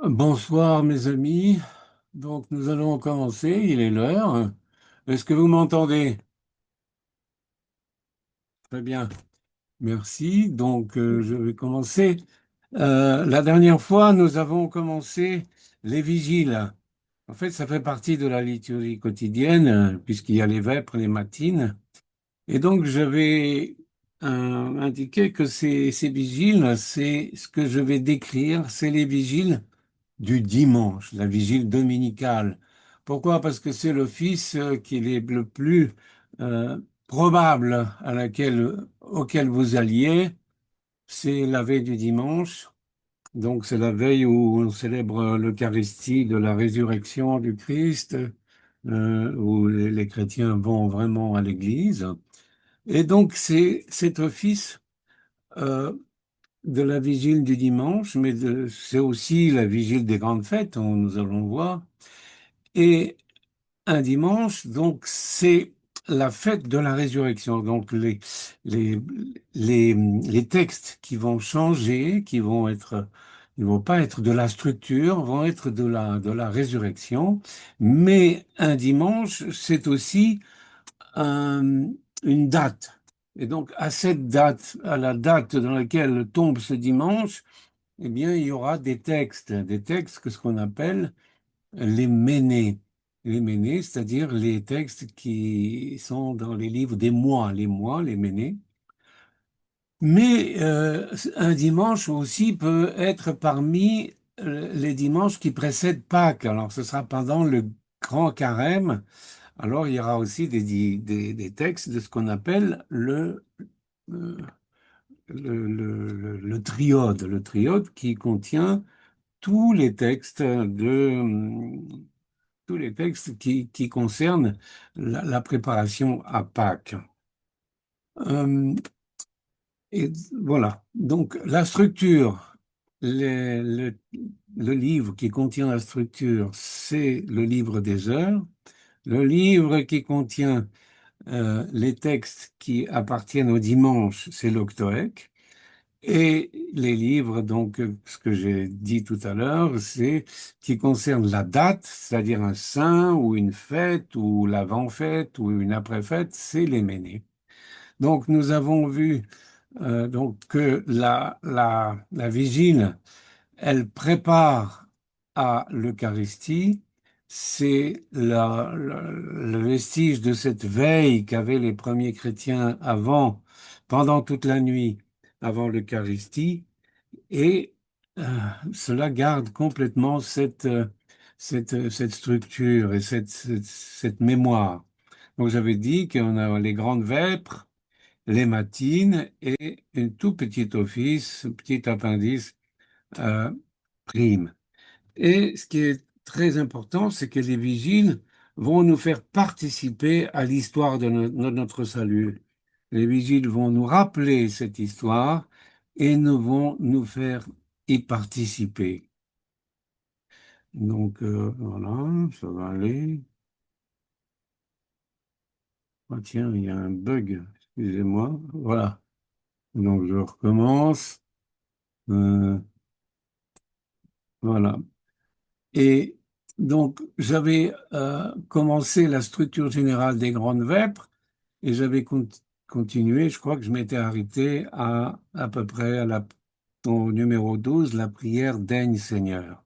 Bonsoir mes amis. Donc nous allons commencer, il est l'heure. Est-ce que vous m'entendez? Très bien, merci. Donc je vais commencer. La dernière fois, nous avons commencé les vigiles. En fait, ça fait partie de la liturgie quotidienne, puisqu'il y a les vêpres, les matines. Et donc j'avais indiqué que ces vigiles, c'est ce que je vais décrire, c'est les vigiles du dimanche, la vigile dominicale. Pourquoi? Parce que c'est l'office qui est le plus euh, probable auquel vous alliez. C'est la veille du dimanche. Donc c'est la veille où on célèbre l'Eucharistie de la résurrection du Christ, où les chrétiens vont vraiment à l'église. Et donc c'est cet office euh, de la vigile du dimanche, mais c'est aussi la vigile des grandes fêtes, nous allons voir. Et un dimanche, donc, c'est la fête de la résurrection. Donc, les, les textes qui vont changer, ils vont pas être de la structure, vont être de la résurrection. Mais un dimanche, c'est aussi une date. Et donc, à cette date, à la date dans laquelle tombe ce dimanche, eh bien, il y aura des textes que ce qu'on appelle les ménées. Les ménées, c'est-à-dire les textes qui sont dans les livres des mois, les ménées. Mais un dimanche aussi peut être parmi les dimanches qui précèdent Pâques. Alors, ce sera pendant le grand carême. Alors, il y aura aussi des textes de ce qu'on appelle euh, le triode qui contient tous les textes tous les textes qui concernent la préparation à Pâques. Euh, et voilà. Donc, la structure, le, le, le livre qui contient la structure, c'est le livre des heures. Le livre qui contient les textes qui appartiennent au dimanche, c'est l'Octoèque. Et les livres, donc, ce que j'ai dit tout à l'heure, c'est qui concerne la date, c'est-à-dire un saint ou une fête ou l'avant-fête ou une après-fête, c'est les Ménées. Donc, nous avons vu donc que la vigile, elle prépare à l'Eucharistie. C'est le vestige de cette veille qu'avaient les premiers chrétiens pendant toute la nuit, avant l'Eucharistie. Et euh, cela garde complètement cette structure et cette mémoire. Donc j'avais dit qu'on a les grandes vêpres, les matines et un tout petit office, un petit appendice euh, prime. Et ce qui est très important, c'est que les vigiles vont nous faire participer à l'histoire de notre salut. Les vigiles vont nous rappeler cette histoire et nous vont nous faire y participer. Donc voilà, ça va aller. Ah, tiens, il y a un bug, excusez-moi. Voilà. Donc je recommence. Euh, voilà. Et donc j'avais commencé la structure générale des grandes vêpres. Et j'avais continué, je crois que je m'étais arrêté à peu près au numéro 12, la prière Daigne Seigneur.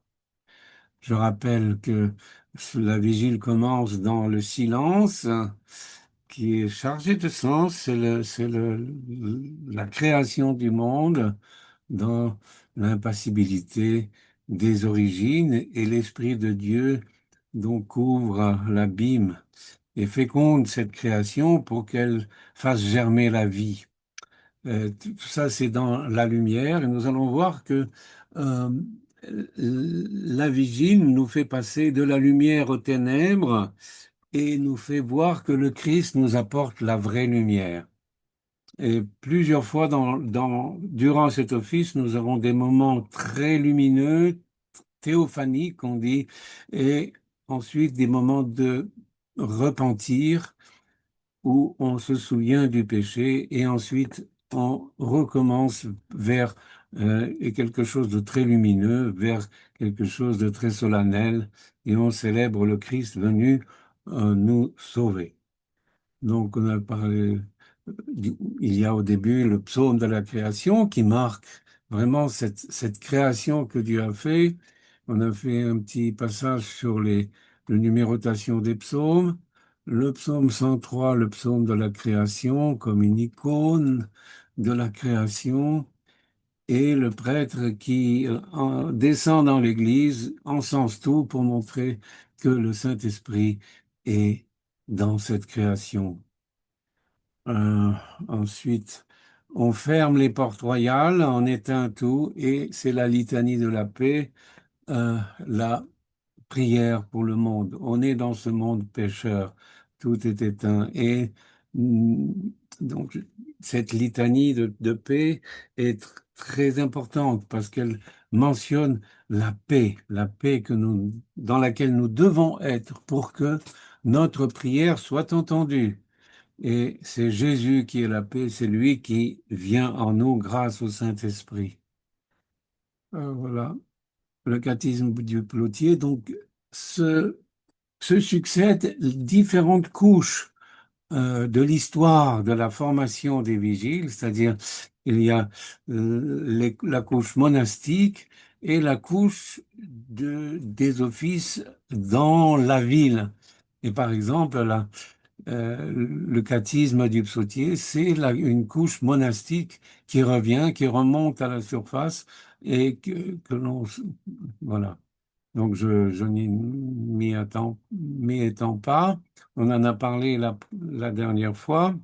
Je rappelle que la vigile commence dans le silence, qui est chargé de sens, la création du monde dans l'impassibilité des origines et l'Esprit de Dieu donc couvre l'abîme et féconde cette création pour qu'elle fasse germer la vie. Tout ça, c'est dans la lumière, et nous allons voir que euh, la vigile nous fait passer de la lumière aux ténèbres et nous fait voir que le Christ nous apporte la vraie lumière. Et plusieurs fois durant cet office, nous avons des moments très lumineux, théophaniques, on dit, et ensuite des moments de repentir où on se souvient du péché et ensuite on recommence vers quelque chose de très lumineux, vers quelque chose de très solennel, et on célèbre le Christ venu nous sauver. Donc, on a parlé, il y a au début le psaume de la création qui marque vraiment cette création que Dieu a fait. On a fait un petit passage sur la numérotation des psaumes. Le psaume 103, le psaume de la création, comme une icône de la création. Et le prêtre qui descend dans l'église encense tout pour montrer que le Saint-Esprit est dans cette création. Euh, Ensuite, on ferme les portes royales, on éteint tout et c'est la litanie de la paix, la prière pour le monde. On est dans ce monde pécheur, tout est éteint et mm, donc cette litanie de paix est très importante parce qu'elle mentionne la paix que dans laquelle nous devons être pour que notre prière soit entendue. Et c'est Jésus qui est la paix, c'est lui qui vient en nous grâce au Saint-Esprit. Voilà, le baptême du Plotier. Donc, se, se succèdent différentes couches de l'histoire de la formation des vigiles, c'est-à-dire il y a la couche monastique et la couche des offices dans la ville. Et par exemple, le baptême du psautier, c'est une couche monastique qui revient, qui remonte à la surface et que l'on... Voilà. Donc, je n'y m'y étends pas. On en a parlé la dernière fois.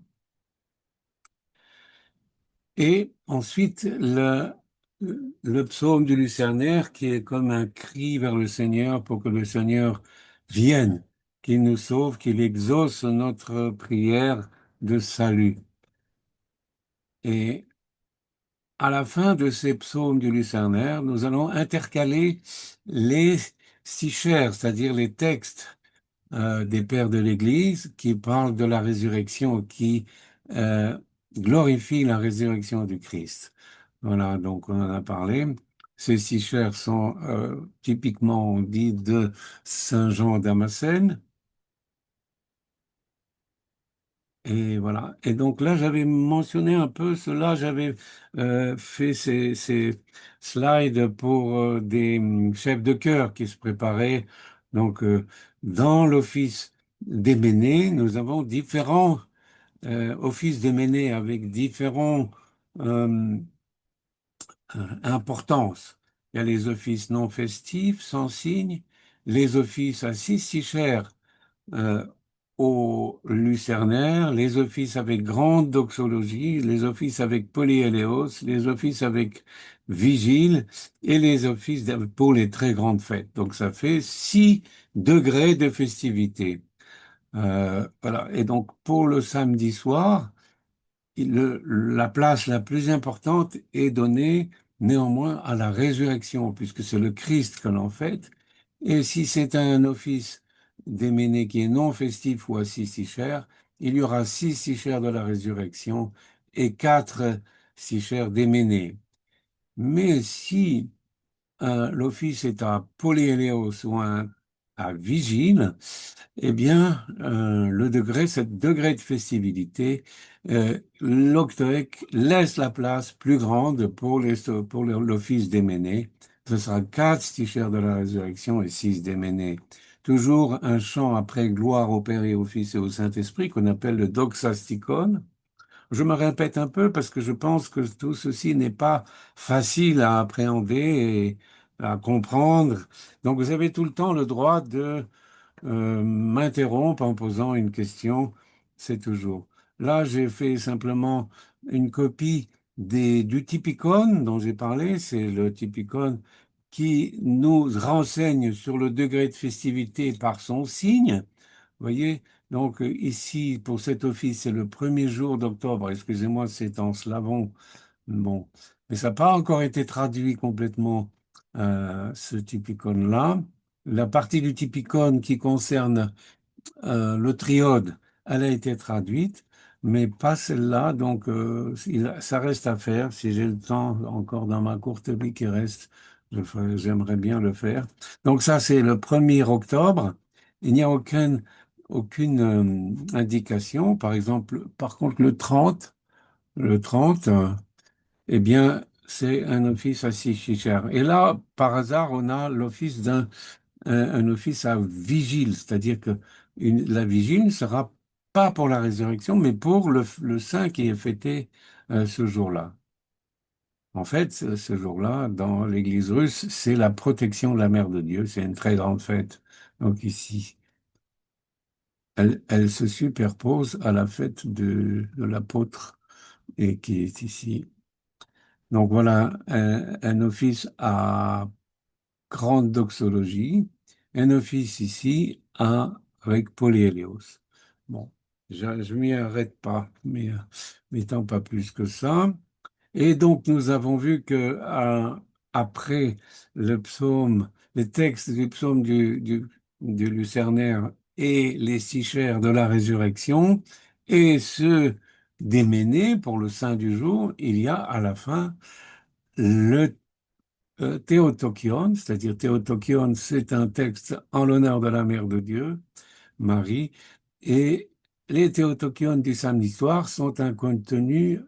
Et ensuite, le psaume du Lucernaire, qui est comme un cri vers le Seigneur pour que le Seigneur vienne, qu'il nous sauve, qu'il exauce notre prière de salut. Et à la fin de ces psaumes du Lucernaire, nous allons intercaler les stichères, c'est-à-dire les textes des pères de l'Église qui parlent de la résurrection, qui euh, glorifient la résurrection du Christ. Voilà, donc on en a parlé. Ces stichères sont typiquement dites de Saint Jean Damascène. Et voilà. Et donc là, j'avais mentionné un peu cela. J'avais fait ces slides pour des chefs de chœur qui se préparaient. Donc, dans l'office des ménés, nous avons différents offices des ménés avec différents euh, importances. Il y a les offices non festifs, sans signe, les offices à six chers euh, au lucernaire, les offices avec grande doxologie, les offices avec polyéléos, les offices avec vigile et les offices pour les très grandes fêtes. Donc ça fait 6 degrés de festivité. Voilà. Et donc pour le samedi soir, la place la plus importante est donnée néanmoins à la résurrection, puisque c'est le Christ que l'on fête. Et si c'est un office déméné qui est non festif ou à six sichères, il y aura 6 sichères de la résurrection et 4 sichères déménées. Mais si l'office est à polyéléos ou à vigile, eh bien, cette degré de festibilité, l'octoèque laisse la place plus grande pour l'office déméné. Ce sera 4 stichères de la résurrection et 6 déménés. Toujours un chant après gloire au Père et au Fils et au Saint-Esprit qu'on appelle le doxastikon. Je me répète un peu parce que je pense que tout ceci n'est pas facile à appréhender et à comprendre. Donc vous avez tout le temps le droit de m'interrompre en posant une question, c'est toujours. Là, j'ai fait simplement une copie du typicone dont j'ai parlé. C'est le typicone qui nous renseigne sur le degré de festivité par son signe. Vous voyez? Donc ici, pour cet office, c'est le premier jour d'octobre. Excusez-moi, c'est en slavon. Bon, mais ça n'a pas encore été traduit complètement, ce typicone-là. La partie du typicone qui concerne le triode, elle a été traduite. mais pas celle-là. Donc, ça reste à faire. Si j'ai le temps encore dans ma courte vie qui reste, j'aimerais bien le faire. Donc, ça, c'est le 1er octobre. Il n'y a aucune indication. Par exemple, par contre, le trente, eh bien, c'est un office à 6 chichères. Et là, par hasard, on a l'office un office à vigile, c'est-à-dire que la vigile ne sera pas pour la résurrection, mais pour le saint qui est fêté ce jour-là. En fait, ce jour-là, dans l'Église russe, c'est la protection de la Mère de Dieu, c'est une très grande fête. Donc ici, elle se superpose à la fête de l'apôtre et qui est ici. Donc voilà, un office à grande doxologie, un office ici avec Paul et Hélios. Bon, je m'y arrête pas, mais m'étant pas plus que ça. Et donc nous avons vu que après le psaume, les textes du psaume du Lucernaire et les 6 chers de la résurrection et ceux des Ménées pour le saint du jour, il y a à la fin le Théotokion, c'est-à-dire Théotokion, c'est un texte en l'honneur de la Mère de Dieu, Marie, et les Théotokions du samedi soir sont un contenu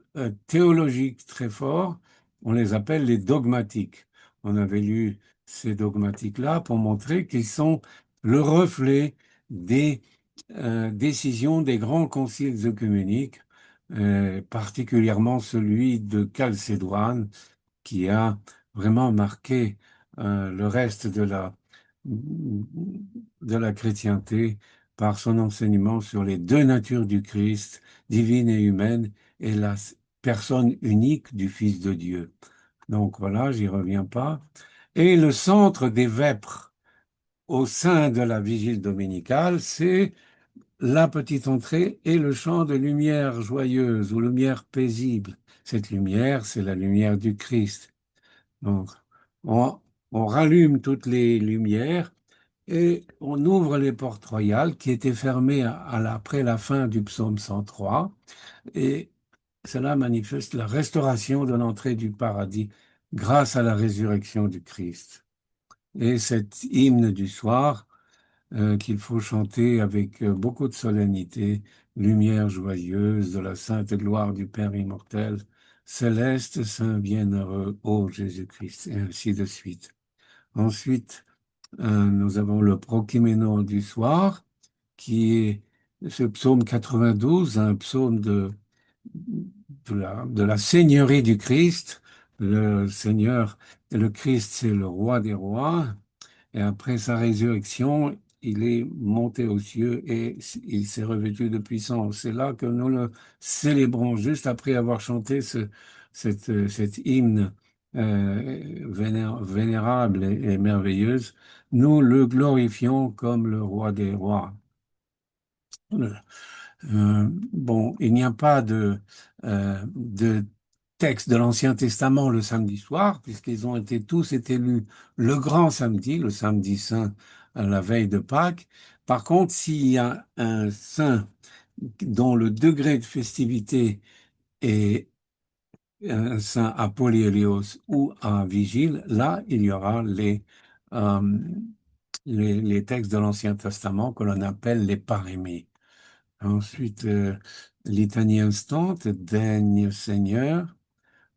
théologique très fort. On les appelle les dogmatiques. On avait lu ces dogmatiques-là pour montrer qu'ils sont le reflet des décisions des grands conciles œcuméniques, particulièrement celui de Chalcédoine qui a vraiment marqué le reste de la chrétienté par son enseignement sur les deux natures du Christ, divine et humaine, et la personne unique du Fils de Dieu. Donc voilà, j'y reviens pas. Et le centre des vêpres au sein de la vigile dominicale, c'est la petite entrée et le chant de lumière joyeuse ou lumière paisible. Cette lumière, c'est la lumière du Christ. Donc, on, on rallume toutes les lumières et on ouvre les portes royales qui étaient fermées après la fin du psaume 103. Et cela manifeste la restauration de l'entrée du paradis grâce à la résurrection du Christ. Et cet hymne du soir qu'il faut chanter avec beaucoup de solennité, lumière joyeuse de la sainte gloire du Père immortel, céleste, saint bienheureux, ô Jésus-Christ, et ainsi de suite. Ensuite, nous avons le Prokiménon du soir, qui est ce psaume 92, un psaume de la Seigneurie du Christ. Le Seigneur, le Christ, c'est le roi des rois. Et après sa résurrection, il est monté aux cieux et il s'est revêtu de puissance. C'est là que nous le célébrons, juste après avoir chanté cet hymne vénérable et merveilleuse. Nous le glorifions comme le roi des rois. Bon, il n'y a pas de texte de l'Ancien Testament le samedi soir, puisqu'ils ont tous été lus le grand samedi, le samedi saint, à la veille de Pâques. Par contre, s'il y a un saint dont le degré de festivité est un saint à Polyhélios ou à Vigile, là, il y aura euh, les textes de l'Ancien Testament que l'on appelle les parémées. Ensuite, litanie instante, daigne Seigneur.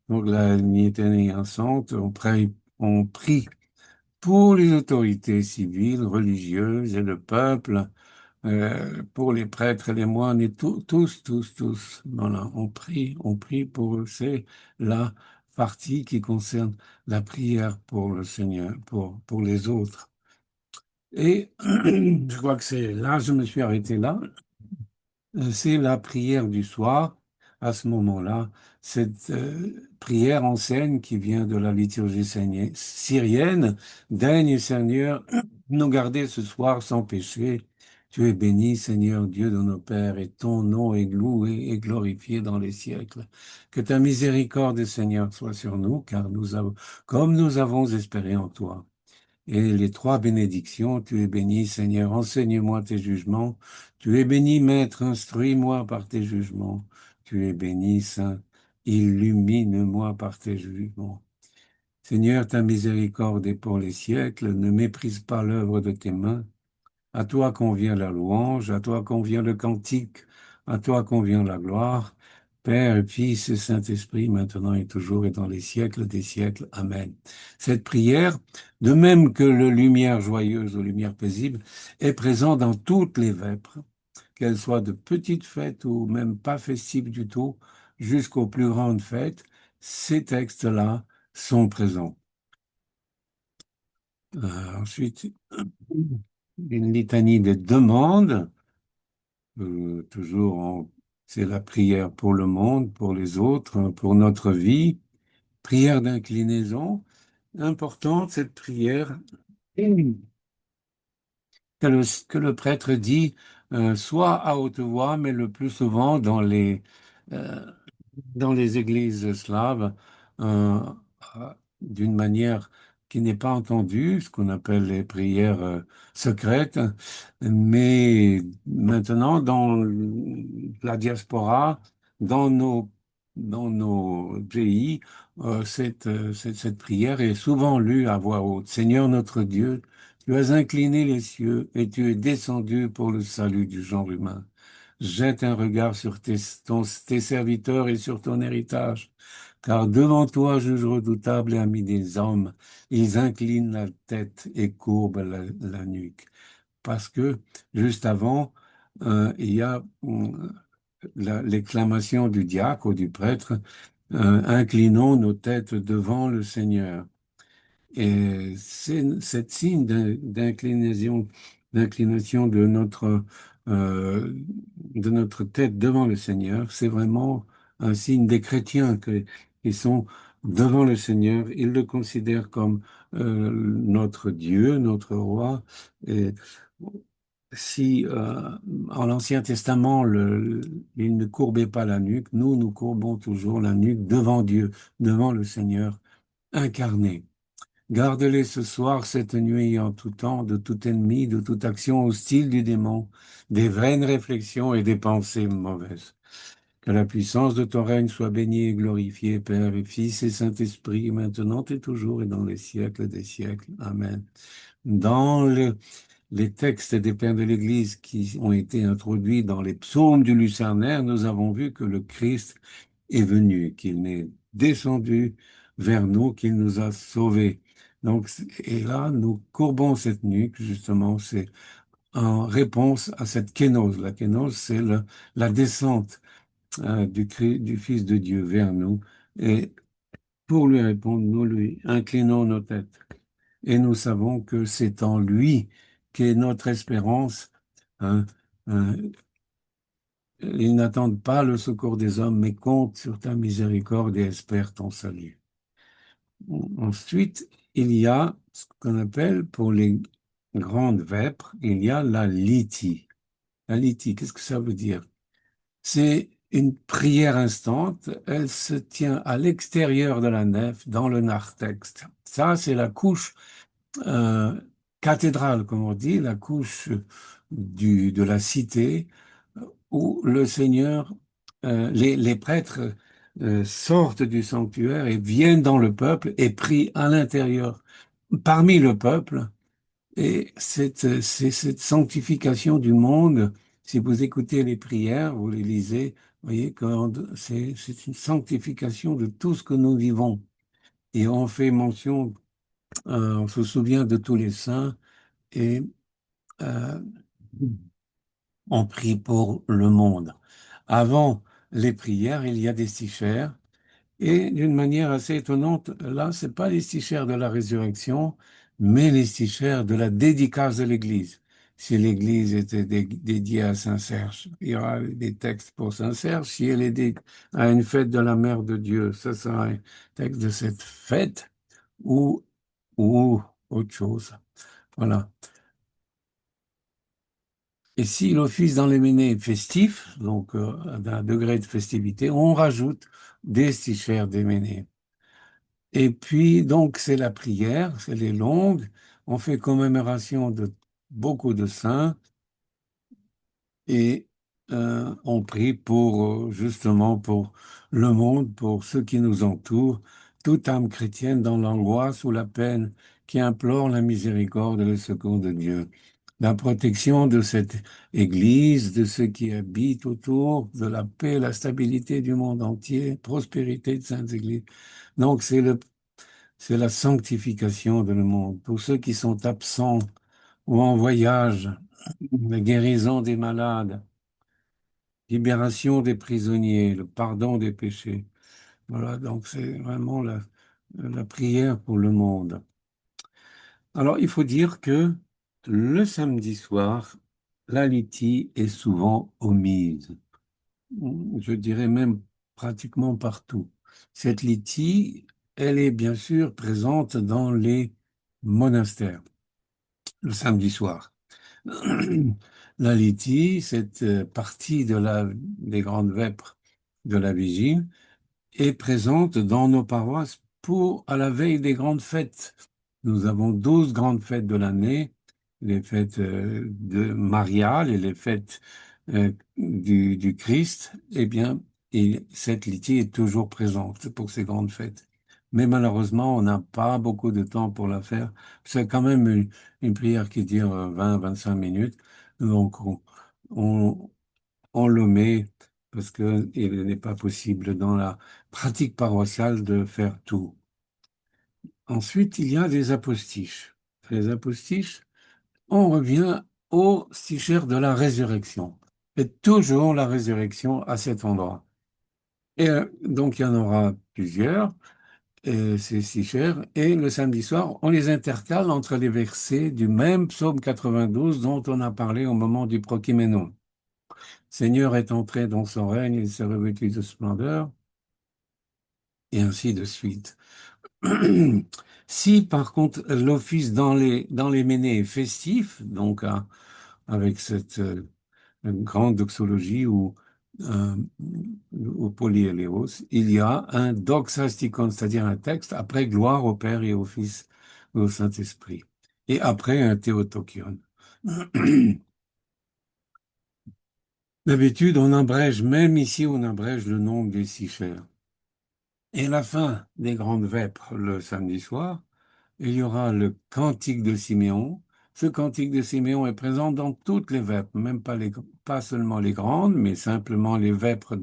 Donc la litanie instante, on prie pour les autorités civiles, religieuses et le peuple, pour les prêtres et les moines et tous. Voilà, on prie pour eux. C'est la partie qui concerne la prière pour le Seigneur, pour les autres. Et je crois que c'est là, je me suis arrêté là. C'est la prière du soir. À ce moment-là, cette prière ancienne qui vient de la liturgie syrienne, daigne Seigneur nous garder ce soir sans péché. Tu es béni, Seigneur Dieu de nos pères, et ton nom est loué et glorifié dans les siècles. Que ta miséricorde, Seigneur, soit sur nous, car comme nous avons espéré en toi. et les trois bénédictions. Tu es béni, Seigneur, enseigne-moi tes jugements. Tu es béni, Maître, instruis-moi par tes jugements. Tu es béni, Saint, illumine-moi par tes jugements. Seigneur, ta miséricorde est pour les siècles, ne méprise pas l'œuvre de tes mains. À toi convient la louange, à toi convient le cantique, à toi convient la gloire. Père, Fils et Saint-Esprit, maintenant et toujours et dans les siècles des siècles. Amen. Cette prière, de même que le lumière joyeuse ou lumière paisible, est présente dans toutes les vêpres, qu'elles soient de petites fêtes ou même pas festives du tout, jusqu'aux plus grandes fêtes. Ces textes-là sont présents. Ensuite, une litanie de demandes. Toujours, c'est la prière pour le monde, pour les autres, hein, pour notre vie. Prière d'inclinaison. Importante, cette prière que le prêtre dit soit à haute voix, mais le plus souvent euh, dans les églises slaves, euh, d'une manière qui n'est pas entendue, ce qu'on appelle les prières secrètes. Mais maintenant, dans la diaspora, dans nos, dans nos pays, cette prière est souvent lue à voix haute. Seigneur notre Dieu, tu as incliné les cieux et tu es descendu pour le salut du genre humain. Jette un regard sur tes serviteurs et sur ton héritage, car devant toi, juge redoutable et ami des hommes, ils inclinent la tête et courbent la nuque. Parce que juste avant, il y a l'exclamation du diacre ou du prêtre, inclinons nos têtes devant le Seigneur. Et c'est cette signe d'inclination euh, de notre tête devant le Seigneur. C'est vraiment un signe des chrétiens qui sont devant le Seigneur. Ils le considèrent comme notre Dieu, notre roi. Et si en l'Ancien Testament, il ne courbait pas la nuque, nous courbons toujours la nuque devant Dieu, devant le Seigneur incarné. Garde-les ce soir, cette nuit, en tout temps, de tout ennemi, de toute action hostile du démon, des vaines réflexions et des pensées mauvaises. Que la puissance de ton règne soit bénie et glorifiée, Père et Fils et Saint-Esprit, maintenant et toujours et dans les siècles des siècles. Amen. Dans les textes des pères de l'Église qui ont été introduits dans les psaumes du Lucernaire, nous avons vu que le Christ est venu, qu'il est descendu vers nous, qu'il nous a sauvés. Donc, et là, nous courbons cette nuque, justement, c'est en réponse à cette kénose. La kénose, c'est la descente du Fils de Dieu vers nous. Et pour lui répondre, nous lui inclinons nos têtes. Et nous savons que c'est en lui qu'est notre espérance. Hein. Hein. Ils n'attendent pas le secours des hommes, mais comptent sur ta miséricorde et espèrent ton salut. Ensuite, il y a ce qu'on appelle pour les grandes vêpres, il y a la litie. La litie, qu'est-ce que ça veut dire? C'est une prière instante, elle se tient à l'extérieur de la nef, dans le narthex. Ça, c'est la couche euh, cathédrale, comme on dit, la couche de la cité, où le Seigneur, les prêtres sortent du sanctuaire et viennent dans le peuple et prient à l'intérieur, parmi le peuple. Et c'est cette sanctification du monde, si vous écoutez les prières, vous les lisez, vous voyez que c'est une sanctification de tout ce que nous vivons. Et on fait mention, on se souvient de tous les saints et euh, on prie pour le monde. Avant les prières, il y a des stichères. Et d'une manière assez étonnante, là, c'est pas les stichères de la résurrection, mais les stichères de la dédicace de l'Église. Si l'Église était dédiée à Saint-Serge, il y aura des textes pour Saint-Serge. Si elle est dédiée à une fête de la Mère de Dieu, ça sera un texte de cette fête ou, ou autre chose. Voilà. Et si l'office dans les ménés est festif, donc d'un degré de festivité, on rajoute des stichères des ménés. Et puis, donc, c'est la prière, elle est longue. on fait commémoration de beaucoup de saints et on prie pour justement pour le monde, pour ceux qui nous entourent, toute âme chrétienne dans l'angoisse ou la peine qui implore la miséricorde et le secours de Dieu. La protection de cette Église, de ceux qui habitent autour, de la paix, la stabilité du monde entier, prospérité de sainte Église. Donc c'est la sanctification de le monde. Pour ceux qui sont absents ou en voyage, la guérison des malades, libération des prisonniers, le pardon des péchés. Voilà, donc c'est vraiment la prière pour le monde. Alors, il faut dire que le samedi soir, la liturgie est souvent omise. Je dirais même pratiquement partout. Cette liturgie, elle est bien sûr présente dans les monastères le samedi soir. La liturgie, cette partie des grandes vêpres de la vigile, est présente dans nos paroisses pour à la veille des grandes fêtes. Nous avons 12 grandes fêtes de l'année, les fêtes de mariales et les fêtes du Christ. Eh bien, et cette liturgie est toujours présente pour ces grandes fêtes. Mais malheureusement, on n'a pas beaucoup de temps pour la faire. C'est quand même une prière qui dure 20-25 minutes. Donc, on, on le met parce que il n'est pas possible dans la pratique paroissiale de faire tout. Ensuite, il y a les apostiches. Les apostiches, on revient au stichère de la résurrection. Et toujours la résurrection à cet endroit. Et donc, il y en aura plusieurs, ces stichères. Et le samedi soir, on les intercale entre les versets du même psaume 92 dont on a parlé au moment du Prokiménon. Seigneur est entré dans son règne, il s'est revêtu de splendeur, et ainsi de suite. Si par contre l'office dans les ménées est festif, donc avec cette grande doxologie euh, ou polyéléos, il y a un doxastikon, c'est-à-dire un texte après gloire au Père et au Fils et au Saint-Esprit, et après un théotokion. D'habitude, on abrège, même ici, on abrège le nombre des six chers. Et la fin des grandes vêpres le samedi soir, il y aura le cantique de Siméon. Ce cantique de Siméon est présent dans toutes les vêpres, même pas seulement les grandes, mais simplement les vêpres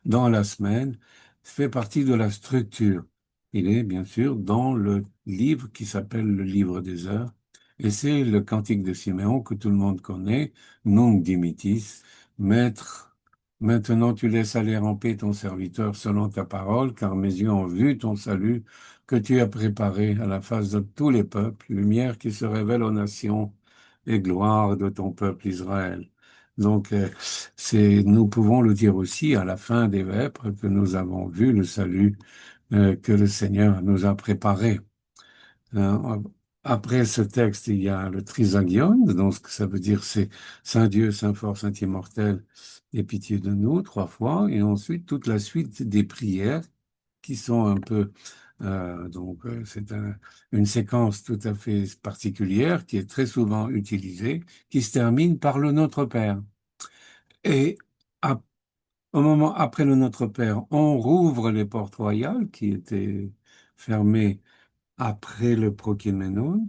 dans la semaine. Ça fait partie de la structure. Il est bien sûr dans le livre qui s'appelle le livre des heures. Et c'est le cantique de Siméon que tout le monde connaît, Nunc dimittis, Maître, maintenant tu laisses aller en paix ton serviteur selon ta parole, car mes yeux ont vu ton salut que tu as préparé à la face de tous les peuples, lumière qui se révèle aux nations et gloire de ton peuple Israël. Donc, nous pouvons le dire aussi à la fin des vêpres que nous avons vu le salut que le Seigneur nous a préparé. Euh, Après ce texte, il y a le Trisagion, donc ce que ça veut dire, c'est Saint Dieu, Saint fort, Saint immortel, aie pitié de nous, trois fois, et ensuite toute la suite des prières qui sont un peu, c'est une séquence tout à fait particulière qui est très souvent utilisée, qui se termine par le Notre Père. Et à- au moment après le Notre Père, on rouvre les portes royales qui étaient fermées après le Prokéménon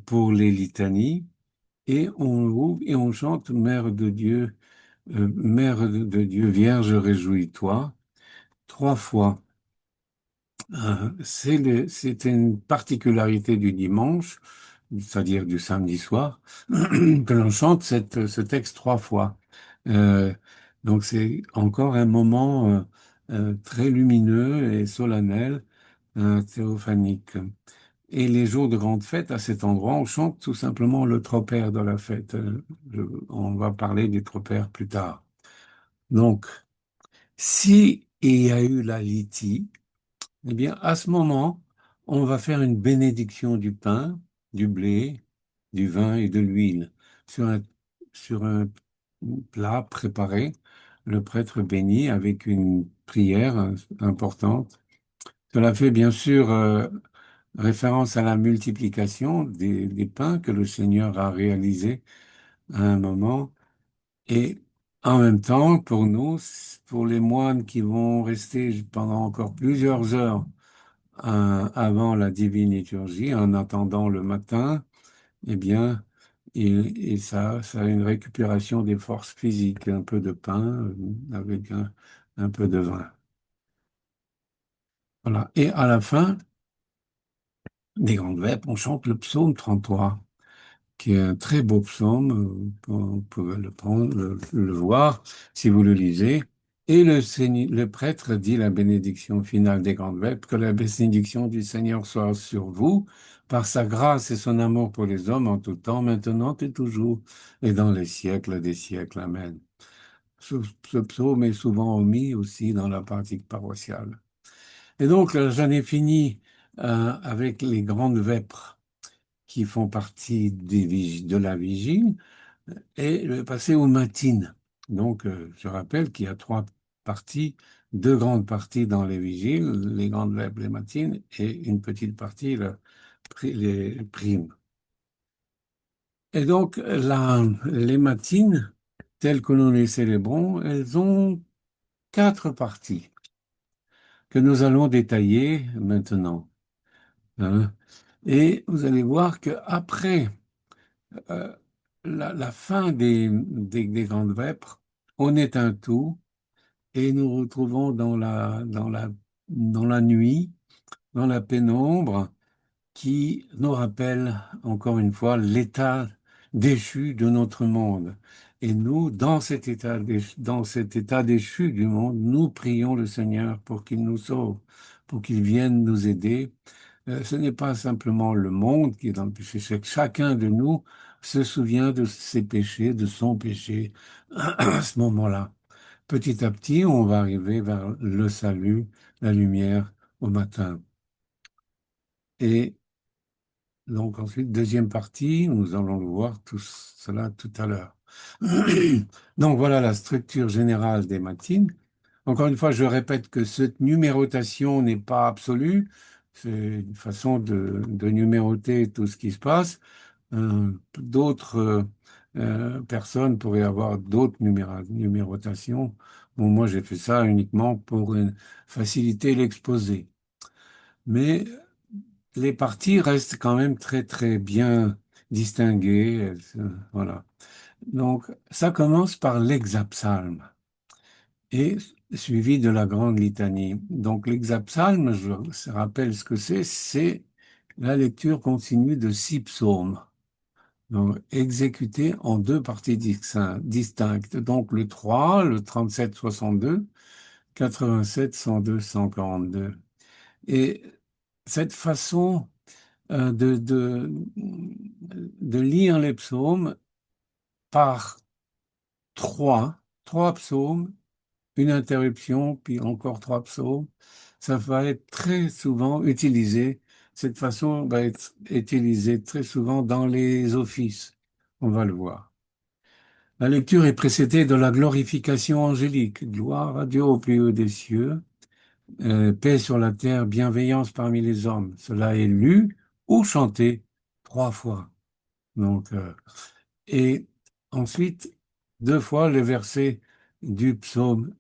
pour les litanies, et on ouvre et on chante Mère de Dieu, Mère de Dieu, Vierge, réjouis-toi, trois fois. C'est une particularité du dimanche, c'est-à-dire du samedi soir, que l'on chante ce texte trois fois. Euh, donc c'est encore un moment très lumineux et solennel, théophanique. Et les jours de grande fête, à cet endroit, on chante tout simplement le tropère de la fête. On va parler du tropère plus tard. Donc, si il y a eu la litie, eh bien, à ce moment, on va faire une bénédiction du pain, du blé, du vin et de l'huile sur sur un plat préparé. Le prêtre bénit avec une prière importante. Cela fait bien sûr référence à la multiplication des pains que le Seigneur a réalisé à un moment. Et en même temps, pour nous, pour les moines qui vont rester pendant encore plusieurs heures avant la divine liturgie, en attendant le matin, eh bien, et ça a une récupération des forces physiques, un peu de pain avec un peu de vin. Voilà. Et à la fin des grandes vêpres, on chante le psaume 33, qui est un très beau psaume. Vous pouvez le prendre, le voir si vous le lisez. Et le prêtre dit la bénédiction finale des grandes vêpres, que la bénédiction du Seigneur soit sur vous, par sa grâce et son amour pour les hommes en tout temps, maintenant et toujours, et dans les siècles des siècles. Amen. Ce psaume est souvent omis aussi dans la pratique paroissiale. Et donc, j'en ai fini avec les grandes vêpres qui font partie de la vigile et le passer aux matines. Donc, je rappelle qu'il y a trois parties, deux grandes parties dans les vigiles, les grandes vêpres, les matines, et une petite partie, les primes. Et donc, les matines, telles que nous les célébrons, elles ont quatre parties que nous allons détailler maintenant, hein. Et vous allez voir qu'après euh, la fin des grandes vêpres, on est un tout et nous retrouvons dans la nuit, dans la pénombre, qui nous rappelle encore une fois l'état déchu de notre monde. Et nous, dans cet état déchu du monde, nous prions le Seigneur pour qu'il nous sauve, pour qu'il vienne nous aider. Ce n'est pas simplement le monde qui est dans le péché, c'est que chacun de nous se souvient de ses péchés, de son péché à ce moment-là. Petit à petit, on va arriver vers le salut, la lumière au matin. Et donc ensuite, deuxième partie, nous allons le voir tout cela tout à l'heure. Donc voilà la structure générale des matines. Encore une fois, je répète que cette numérotation n'est pas absolue. C'est une façon de numéroter tout ce qui se passe. D'autres personnes pourraient avoir d'autres numérotations. Bon, moi, j'ai fait ça uniquement pour faciliter l'exposé. Mais les parties restent quand même très, très bien distinguées. Voilà. Donc, ça commence par l'hexapsalme et suivi de la grande litanie. Donc, l'hexapsalme, je rappelle ce que c'est la lecture continue de 6 psaumes. Donc, exécutés en deux parties distinctes. Donc, le 3, le 37-62, 87, 102, 142. Et cette façon de lire les psaumes par trois psaumes, une interruption, puis encore trois psaumes, ça va être très souvent utilisé. Cette façon va être utilisée très souvent dans les offices. On va le voir. La lecture est précédée de la glorification angélique. Gloire à Dieu au plus haut des cieux, paix sur la terre, bienveillance parmi les hommes. Cela est lu ou chanté trois fois. Donc, et ensuite, deux fois le verset du psaume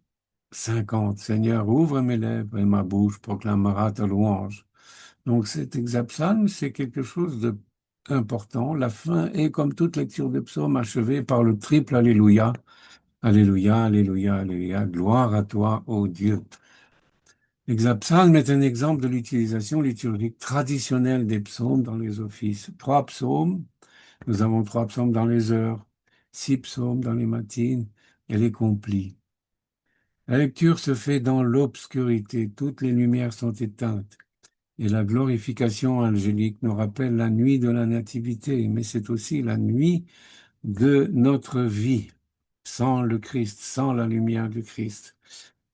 50. Seigneur, ouvre mes lèvres et ma bouche proclamera ta louange. Donc cet hexapsalme, c'est quelque chose de important. La fin est, comme toute lecture de psaume, achevée par le triple Alléluia. Alléluia, Alléluia, Alléluia. Gloire à toi, ô Dieu. L'exapsalme est un exemple de l'utilisation liturgique traditionnelle des psaumes dans les offices. Trois psaumes, nous avons trois psaumes dans les heures, 6 psaumes dans les matines et les complis. La lecture se fait dans l'obscurité, toutes les lumières sont éteintes. Et la glorification angélique nous rappelle la nuit de la nativité, mais c'est aussi la nuit de notre vie, sans le Christ, sans la lumière du Christ.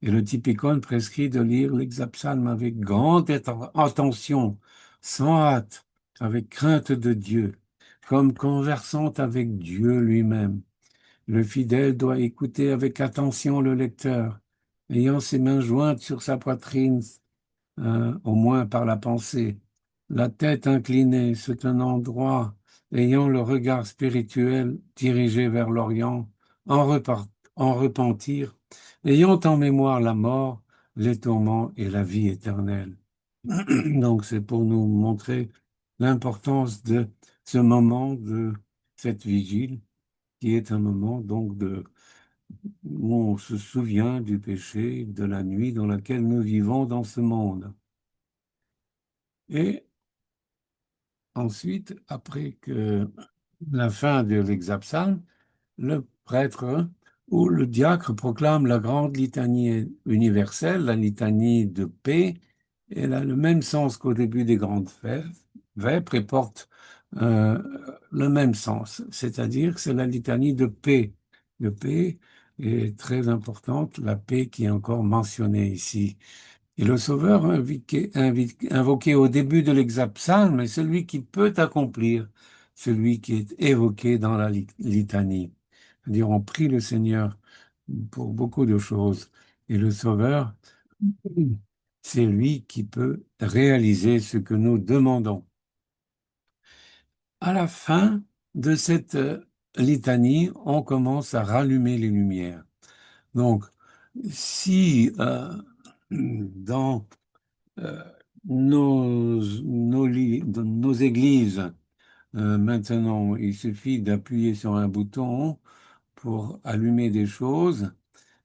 Et le typicone prescrit de lire l'exapsalme avec grande attention, sans hâte, avec crainte de Dieu, comme conversant avec Dieu lui-même. Le fidèle doit écouter avec attention le lecteur, ayant ses mains jointes sur sa poitrine, au moins par la pensée, la tête inclinée, se tenant droit, ayant le regard spirituel dirigé vers l'Orient, en repentir, ayant en mémoire la mort, les tourments et la vie éternelle. Donc, c'est pour nous montrer l'importance de ce moment de cette vigile, qui est un moment donc où on se souvient du péché, de la nuit dans laquelle nous vivons dans ce monde. Et ensuite, après que la fin de l'exapsal, le prêtre ou le diacre proclame la grande litanie universelle, la litanie de paix. Elle a le même sens qu'au début des grandes vêpres et porte euh, le même sens, c'est-à-dire que c'est la litanie de paix. De paix est très importante, la paix qui est encore mentionnée ici. Et le Sauveur invoqué au début de l'exapsalme est celui qui peut accomplir, celui qui est évoqué dans la litanie. C'est-à-dire, on prie le Seigneur pour beaucoup de choses. Et le Sauveur, c'est lui qui peut réaliser ce que nous demandons. À la fin de cette litanie, on commence à rallumer les lumières. Donc, si dans euh, nos églises, maintenant, il suffit d'appuyer sur un bouton pour allumer des choses.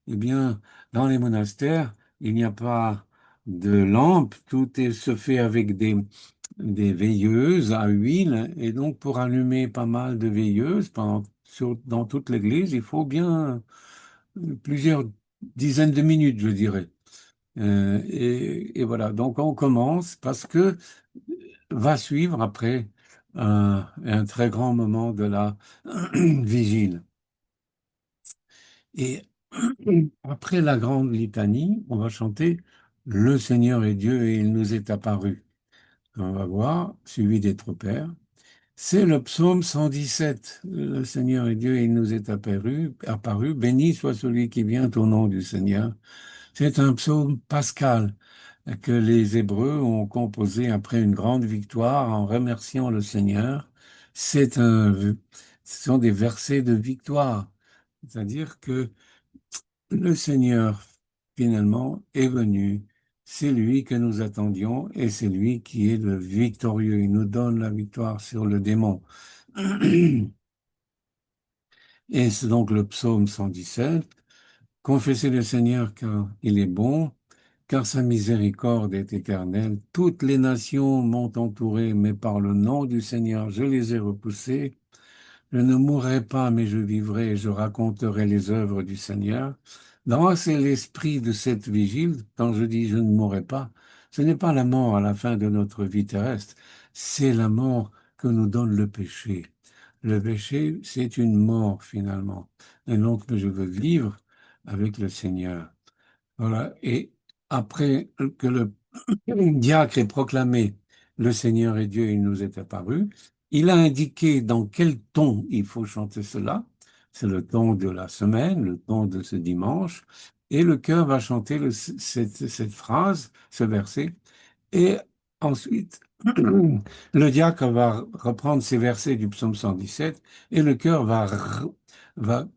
Eh bien, dans les monastères, il n'y a pas de lampe, se fait avec des veilleuses à huile, et donc pour allumer pas mal de veilleuses dans toute l'église, il faut bien plusieurs dizaines de minutes, je dirais. Et voilà, donc on commence parce que va suivre après un très grand moment de la vigile. Et après la grande litanie, on va chanter Le Seigneur est Dieu et il nous est apparu. On va voir, suivi des tropères. C'est le psaume 117. Le Seigneur est Dieu et il nous est apparu. Béni soit celui qui vient au nom du Seigneur. C'est un psaume pascal que les Hébreux ont composé après une grande victoire en remerciant le Seigneur. Ce sont des versets de victoire. C'est-à-dire que le Seigneur, finalement, est venu. C'est lui que nous attendions et c'est lui qui est le victorieux. Il nous donne la victoire sur le démon. Et c'est donc le psaume 117. Confessez le Seigneur car il est bon, car sa miséricorde est éternelle. Toutes les nations m'ont entouré, mais par le nom du Seigneur, je les ai repoussés. Je ne mourrai pas, mais je vivrai et je raconterai les œuvres du Seigneur. Donc, c'est l'esprit de cette vigile. Quand je dis je ne mourrai pas, ce n'est pas la mort à la fin de notre vie terrestre, c'est la mort que nous donne le péché. Le péché, c'est une mort finalement. Et donc, je veux vivre avec le Seigneur. Voilà. Et après que le diacre ait proclamé le Seigneur est Dieu, il nous est apparu, il a indiqué dans quel ton il faut chanter cela. C'est le ton de la semaine, le ton de ce dimanche. Et le chœur va chanter cette phrase, ce verset. Et ensuite, le diacre va reprendre ces versets du psaume 117 et le chœur va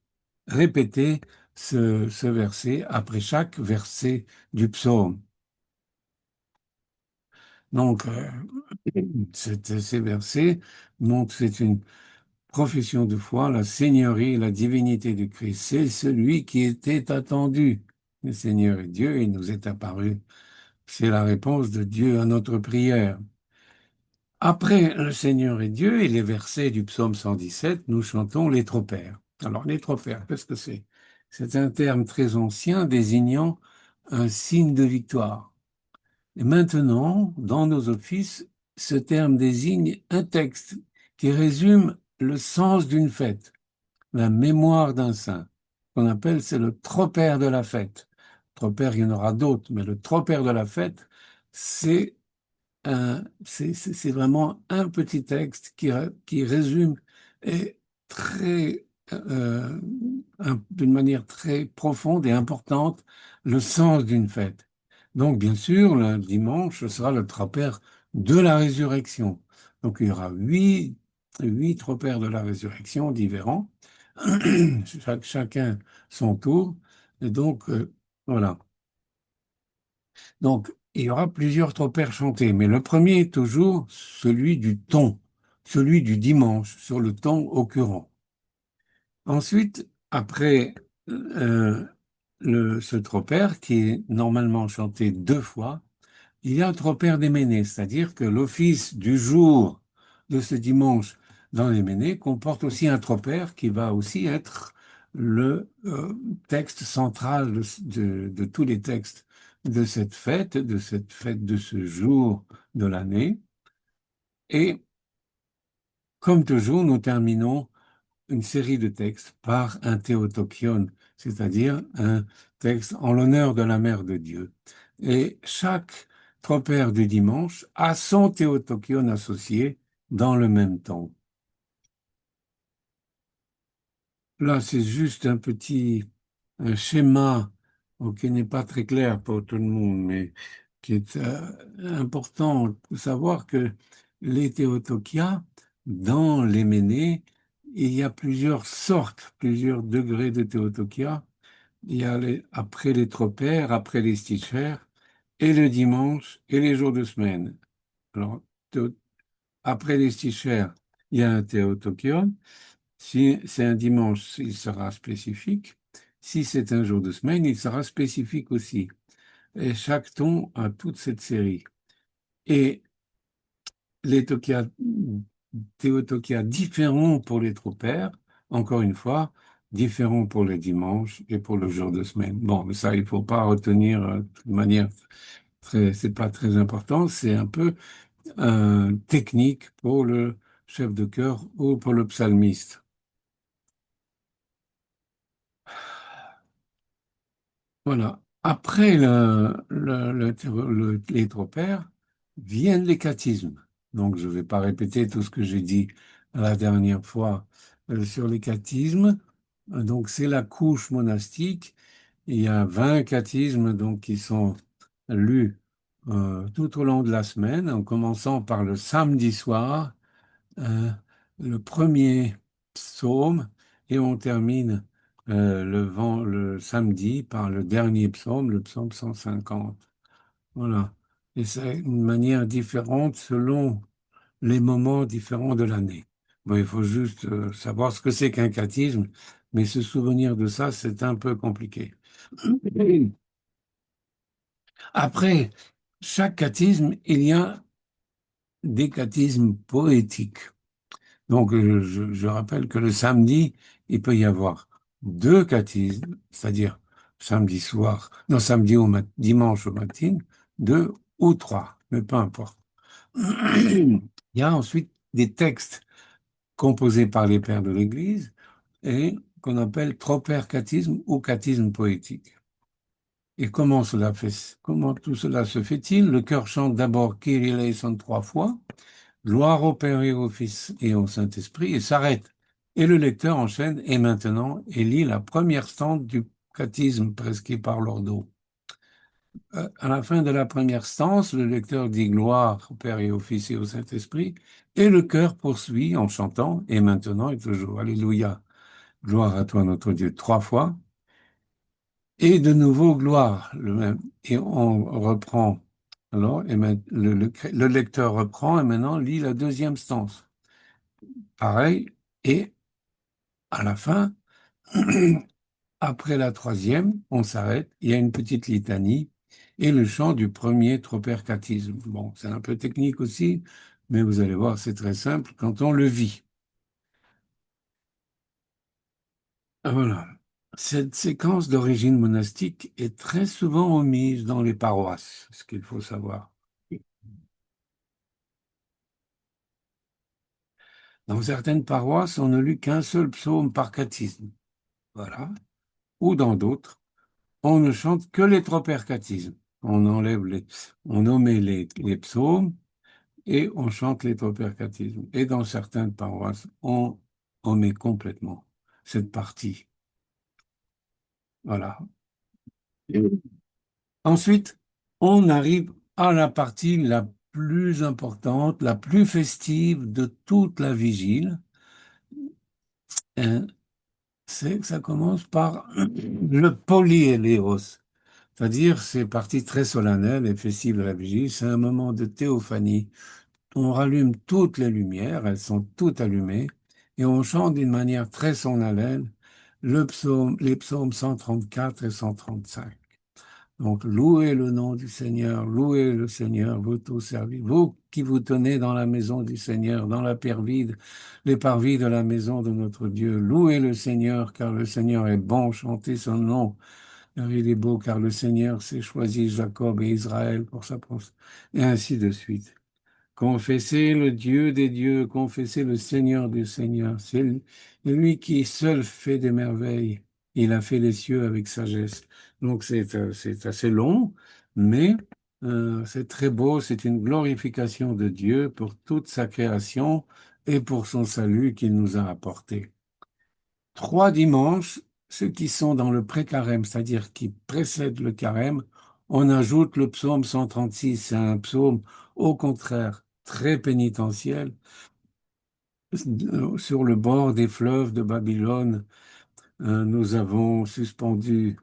répéter ce verset après chaque verset du psaume. Donc, ces versets montrent, c'est une profession de foi, la Seigneurie et la divinité de Christ. C'est celui qui était attendu. Le Seigneur est Dieu, il nous est apparu. C'est la réponse de Dieu à notre prière. Après le Seigneur est Dieu et les versets du psaume 117, nous chantons les tropères. Alors, les tropères, qu'est-ce que c'est? C'est un terme très ancien désignant un signe de victoire. Et maintenant, dans nos offices, ce terme désigne un texte qui résume le sens d'une fête, la mémoire d'un saint, qu'on appelle, c'est le tropère de la fête. Tropère, il y en aura d'autres, mais le tropère de la fête, c'est c'est vraiment un petit texte qui résume et très, d'une manière très profonde et importante le sens d'une fête. Donc, bien sûr, le dimanche, ce sera le tropère de la résurrection. Donc il y aura huit tropères de la résurrection différents, chacun son tour. Et donc, voilà. Donc, il y aura plusieurs tropères chantés, mais le premier est toujours celui du ton, celui du dimanche, sur le ton occurrent. Ensuite, après ce tropère, qui est normalement chanté deux fois, il y a un tropère des Ménées, c'est-à-dire que l'office du jour de ce dimanche dans les Ménées comporte aussi un tropère qui va aussi être le texte central de tous les textes de cette fête de ce jour de l'année. Et comme toujours, nous terminons une série de textes par un théotokion, c'est-à-dire un texte en l'honneur de la Mère de Dieu. Et chaque tropère du dimanche a son théotokion associé dans le même temps. Là, c'est juste un petit schéma qui n'est pas très clair pour tout le monde, mais qui est important de savoir que les Théotokia, dans les Ménées, il y a plusieurs sortes, plusieurs degrés de Théotokia. Il y a après les tropères, après les stichères, et le dimanche, et les jours de semaine. Alors, théo- après les stichères, il y a un Théotokion. Si c'est un dimanche, il sera spécifique. Si c'est un jour de semaine, il sera spécifique aussi. Et chaque ton a toute cette série. Et les tokia, théotokia différents pour les tropères, encore une fois, différents pour le dimanche et pour le jour de semaine. Bon, mais ça, il faut pas retenir de manière c'est pas très important. C'est un peu technique pour le chef de chœur ou pour le psalmiste. Voilà. Après les tropères, viennent les catéchismes. Donc, je ne vais pas répéter tout ce que j'ai dit la dernière fois sur les catéchismes. Donc, c'est la couche monastique. Il y a 20 catéchismes donc, qui sont lus tout au long de la semaine, en commençant par le samedi soir euh, le premier psaume et on termine le samedi par le dernier psaume, le psaume 150. Voilà. Et c'est une manière différente selon les moments différents de l'année. Bon, il faut juste savoir ce que c'est qu'un cathisme, mais se souvenir de ça, c'est un peu compliqué. Après chaque cathisme, il y a des cathismes poétiques. Donc, je rappelle que le samedi, il peut y avoir deux catéchismes, c'est-à-dire samedi soir, non, dimanche au matin, deux ou trois, mais peu importe. Il y a ensuite des textes composés par les pères de l'Église et qu'on appelle tropère-cathisme ou cathisme poétique. Et comment tout cela se fait-il? Le chœur chante d'abord Kyrie eleison trois fois, gloire au Père et au Fils et au Saint-Esprit, et s'arrête. Et le lecteur enchaîne, et maintenant, et lit la première stande du cathisme prescrit par l'ordo. À la fin de la première stance, le lecteur dit gloire au Père et au Fils et au Saint-Esprit, et le chœur poursuit en chantant, et maintenant, et toujours, Alléluia, gloire à toi notre Dieu, trois fois, et de nouveau gloire, le même, et on reprend. Alors, le lecteur reprend et maintenant lit la deuxième stance. Pareil, et à la fin, après la troisième, on s'arrête, il y a une petite litanie et le chant du premier tropercatisme. Bon, c'est un peu technique aussi, mais vous allez voir, c'est très simple quand on le vit. Voilà. Cette séquence d'origine monastique est très souvent omise dans les paroisses, ce qu'il faut savoir. Dans certaines paroisses, on ne lut qu'un seul psaume par catisme. Voilà. Ou dans d'autres, on ne chante que les tropercatismes. On omet les psaumes et on chante les tropercatismes. Et dans certaines paroisses, on omet complètement cette partie. Voilà. Ensuite, on arrive à la partie la plus importante, la plus festive de toute la vigile. Hein, c'est que ça commence par le polyéléos, c'est-à-dire c'est partie très solennelle et festive de la vigile. C'est un moment de théophanie. On rallume toutes les lumières, elles sont toutes allumées, et on chante d'une manière très solennelle les psaumes 134 et 135. Donc, louez le nom du Seigneur, louez le Seigneur, vous tous servis, vous qui vous tenez dans la maison du Seigneur, dans les parvis de la maison de notre Dieu. Louez le Seigneur, car le Seigneur est bon, chantez son nom, car il est beau, car le Seigneur s'est choisi Jacob et Israël pour sa promesse, et ainsi de suite. Confessez le Dieu des dieux, confessez le Seigneur des seigneurs. C'est lui qui seul fait des merveilles. Il a fait les cieux avec sagesse. Donc c'est assez long, mais c'est très beau. C'est une glorification de Dieu pour toute sa création et pour son salut qu'il nous a apporté. Trois dimanches, ceux qui sont dans le pré-carême, c'est-à-dire qui précèdent le carême, on ajoute le psaume 136. C'est un psaume, au contraire, très pénitentiel, sur le bord des fleuves de Babylone. Nous avons suspendu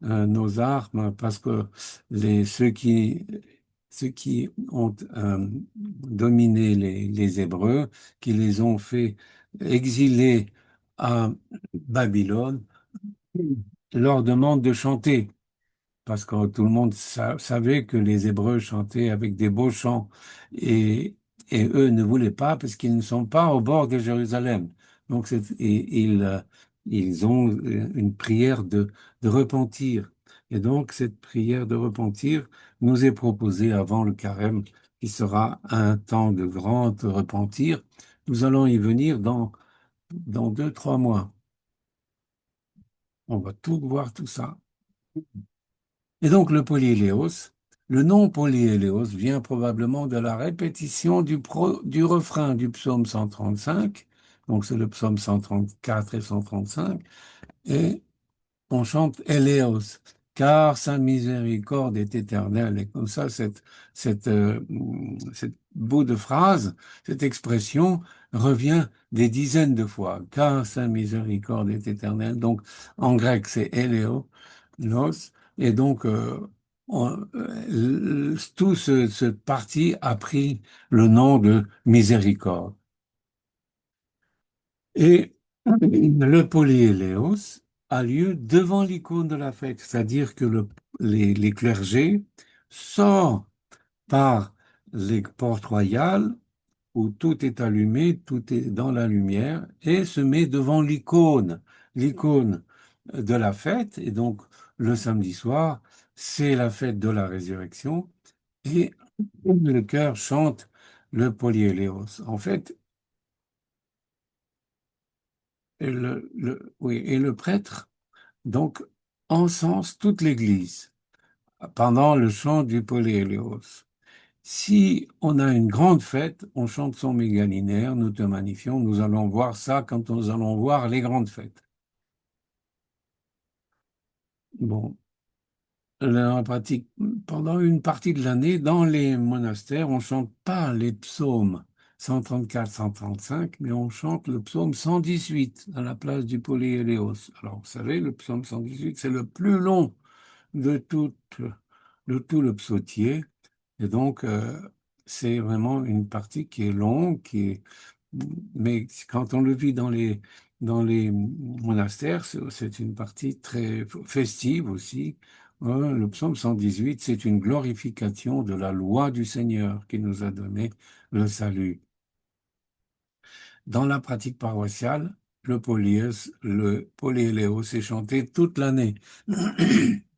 nos armes parce que ceux qui ont dominé les Hébreux, qui les ont fait exiler à Babylone, leur demande de chanter, parce que tout le monde savait que les Hébreux chantaient avec des beaux chants, et, et eux ne voulaient pas parce qu'ils ne sont pas au bord de Jérusalem. Donc ils ont une prière de repentir. Et donc cette prière de repentir nous est proposée avant le carême, qui sera un temps de grand repentir. Nous allons y venir dans 2, 3 mois. On va tout voir, tout ça. Et donc le nom polyéléos vient probablement de la répétition du refrain du psaume 135, donc c'est le psaume 134 et 135, et on chante Éléos, car sa miséricorde est éternelle. Et comme ça, cette bout de phrase, cette expression revient des dizaines de fois, car sa miséricorde est éternelle. Donc, en grec, c'est Éléos, et donc, tout ce parti a pris le nom de miséricorde. Et le polyéléos a lieu devant l'icône de la fête, c'est-à-dire que les clergés sortent par les portes royales où tout est allumé, tout est dans la lumière, et se met devant l'icône de la fête. Et donc, le samedi soir, c'est la fête de la résurrection, et le chœur chante le polyéléos. En fait, oui, et le prêtre donc encense toute l'Église pendant le chant du Polyéléos. Si on a une grande fête, on chante son mégalinéaire, nous te magnifions. Nous allons voir ça quand nous allons voir les grandes fêtes. Bon, là, en pratique, pendant une partie de l'année, dans les monastères, on chante pas les psaumes 134, 135, mais on chante le psaume 118 à la place du Polyéléos. Alors, vous savez, le psaume 118, c'est le plus long de tout, de tout le psautier. Et donc, c'est vraiment une partie qui est longue, mais quand on le vit dans les monastères, c'est une partie très festive aussi. Le psaume 118, c'est une glorification de la loi du Seigneur qui nous a donné le salut. Dans la pratique paroissiale, le polyéléos est chanté toute l'année.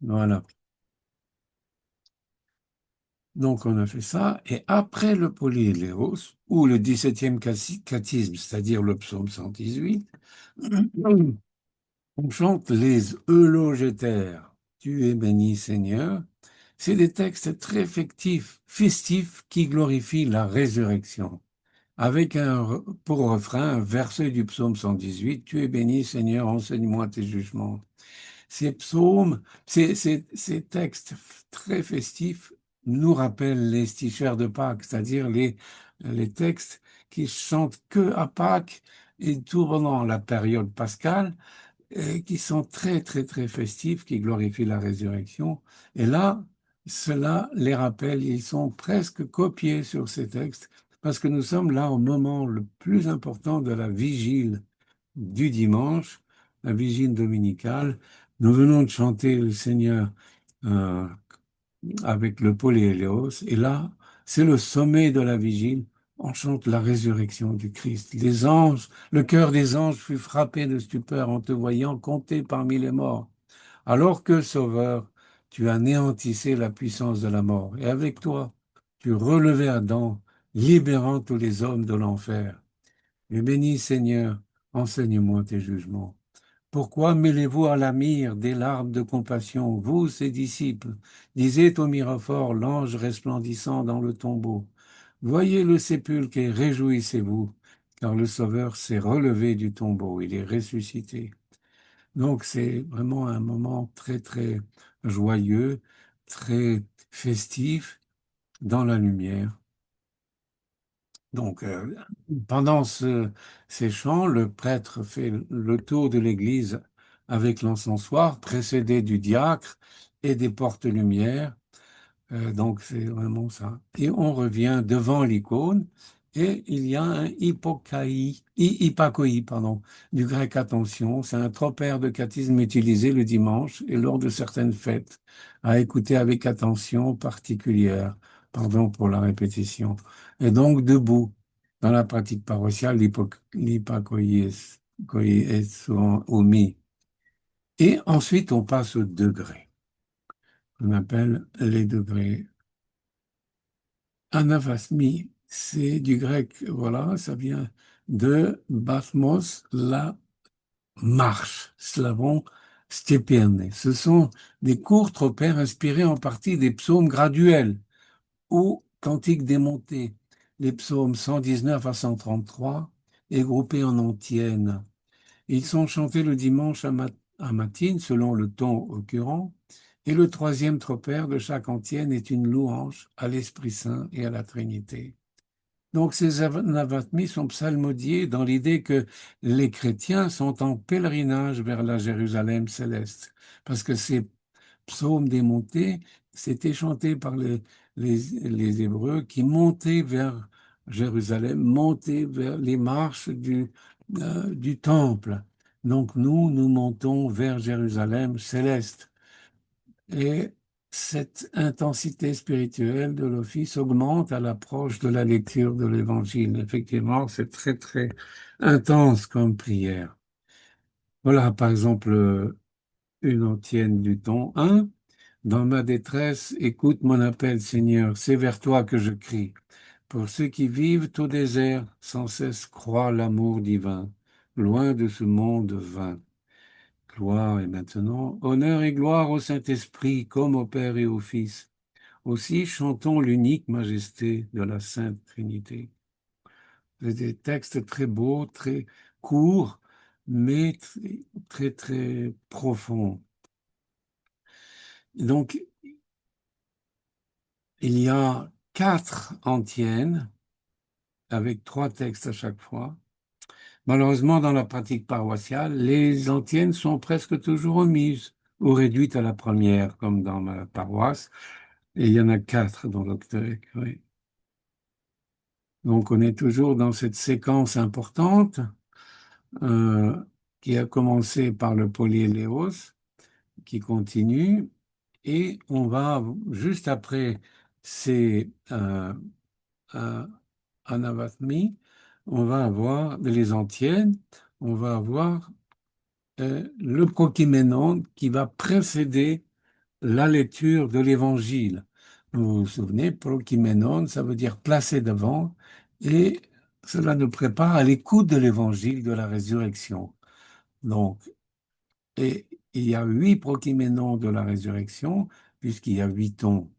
Voilà. Donc on a fait ça, et après le Polyéléos, ou le 17e cathisme, c'est-à-dire le psaume 118, on chante les eulogétaires. Tu es béni Seigneur. C'est des textes très festifs qui glorifient la résurrection. Avec pour refrain un verset du psaume 118, Tu es béni Seigneur, enseigne-moi tes jugements. Ces psaumes, ces textes très festifs nous rappelle les stichères de Pâques, c'est-à-dire les textes qui chantent que à Pâques et tout pendant la période pascale, et qui sont très, très, très festifs, qui glorifient la résurrection. Et là, cela les rappelle, ils sont presque copiés sur ces textes, parce que nous sommes là au moment le plus important de la vigile du dimanche, la vigile dominicale. Nous venons de chanter le Seigneur euh, avec le Paul et Hélios, et là, c'est le sommet de la vigile. On chante la résurrection du Christ. Les anges, le cœur des anges fut frappé de stupeur en te voyant compter parmi les morts. Alors que, Sauveur, tu anéantissais la puissance de la mort, et avec toi, tu relevais Adam, libérant tous les hommes de l'enfer. Et béni Seigneur, enseigne-moi tes jugements. Pourquoi mêlez-vous à la mire des larmes de compassion, vous, ses disciples? Disait au miroir l'ange resplendissant dans le tombeau. Voyez le sépulcre et réjouissez-vous, car le Sauveur s'est relevé du tombeau, il est ressuscité. Donc c'est vraiment un moment très, très joyeux, très festif dans la lumière. Donc, pendant ces chants, le prêtre fait le tour de l'église avec l'encensoir, précédé du diacre et des portes-lumières. Donc c'est vraiment ça. Et on revient devant l'icône et il y a un hypakoi, pardon, du grec attention. C'est un tropère de cathisme utilisé le dimanche et lors de certaines fêtes, à écouter avec attention particulière. Pardon pour la répétition. Et donc debout. Dans la pratique paroissiale, l'hypakoi est souvent omis. Et ensuite, on passe au degré. On appelle les degrés. Anavasmi, c'est du grec, voilà, ça vient de bathmos, la marche, slavon, stéperne. Ce sont des courts tropères inspirés en partie des psaumes graduels ou cantiques démontés, les psaumes 119 à 133 et groupés en antiennes. Ils sont chantés le dimanche à matine, selon le ton occurrent, et le troisième tropère de chaque antienne est une louange à l'Esprit Saint et à la Trinité. Donc ces anavatmis sont psalmodiés dans l'idée que les chrétiens sont en pèlerinage vers la Jérusalem céleste, parce que ces psaumes démontés, c'était chanté par les Hébreux qui montaient vers Jérusalem, montaient vers les marches du temple. Donc nous montons vers Jérusalem céleste. Et cette intensité spirituelle de l'office augmente à l'approche de la lecture de l'Évangile. Effectivement, c'est très, très intense comme prière. Voilà, par exemple, une antienne du ton 1. Dans ma détresse, écoute mon appel, Seigneur, c'est vers toi que je crie. Pour ceux qui vivent au désert, sans cesse croient l'amour divin, loin de ce monde vain. Gloire et maintenant, honneur et gloire au Saint-Esprit, comme au Père et au Fils. Aussi, chantons l'unique majesté de la Sainte Trinité. C'est des textes très beaux, très courts, mais très, très profonds. Donc, il y a 4 antiennes avec 3 textes à chaque fois. Malheureusement, dans la pratique paroissiale, les antiennes sont presque toujours omises ou réduites à la première, comme dans ma paroisse. Et il y en a 4 dans l'octet. Oui. Donc, on est toujours dans cette séquence importante euh, qui a commencé par le polyéléos, qui continue, et on va, juste après ces anavatmi, on va avoir les antiennes, on va avoir le prokiménon qui va précéder la lecture de l'évangile. Vous vous souvenez, prokiménon, ça veut dire placer devant, et cela nous prépare à l'écoute de l'évangile de la résurrection. Donc, et il y a 8 prokiménons de la résurrection, puisqu'il y a 8 tons.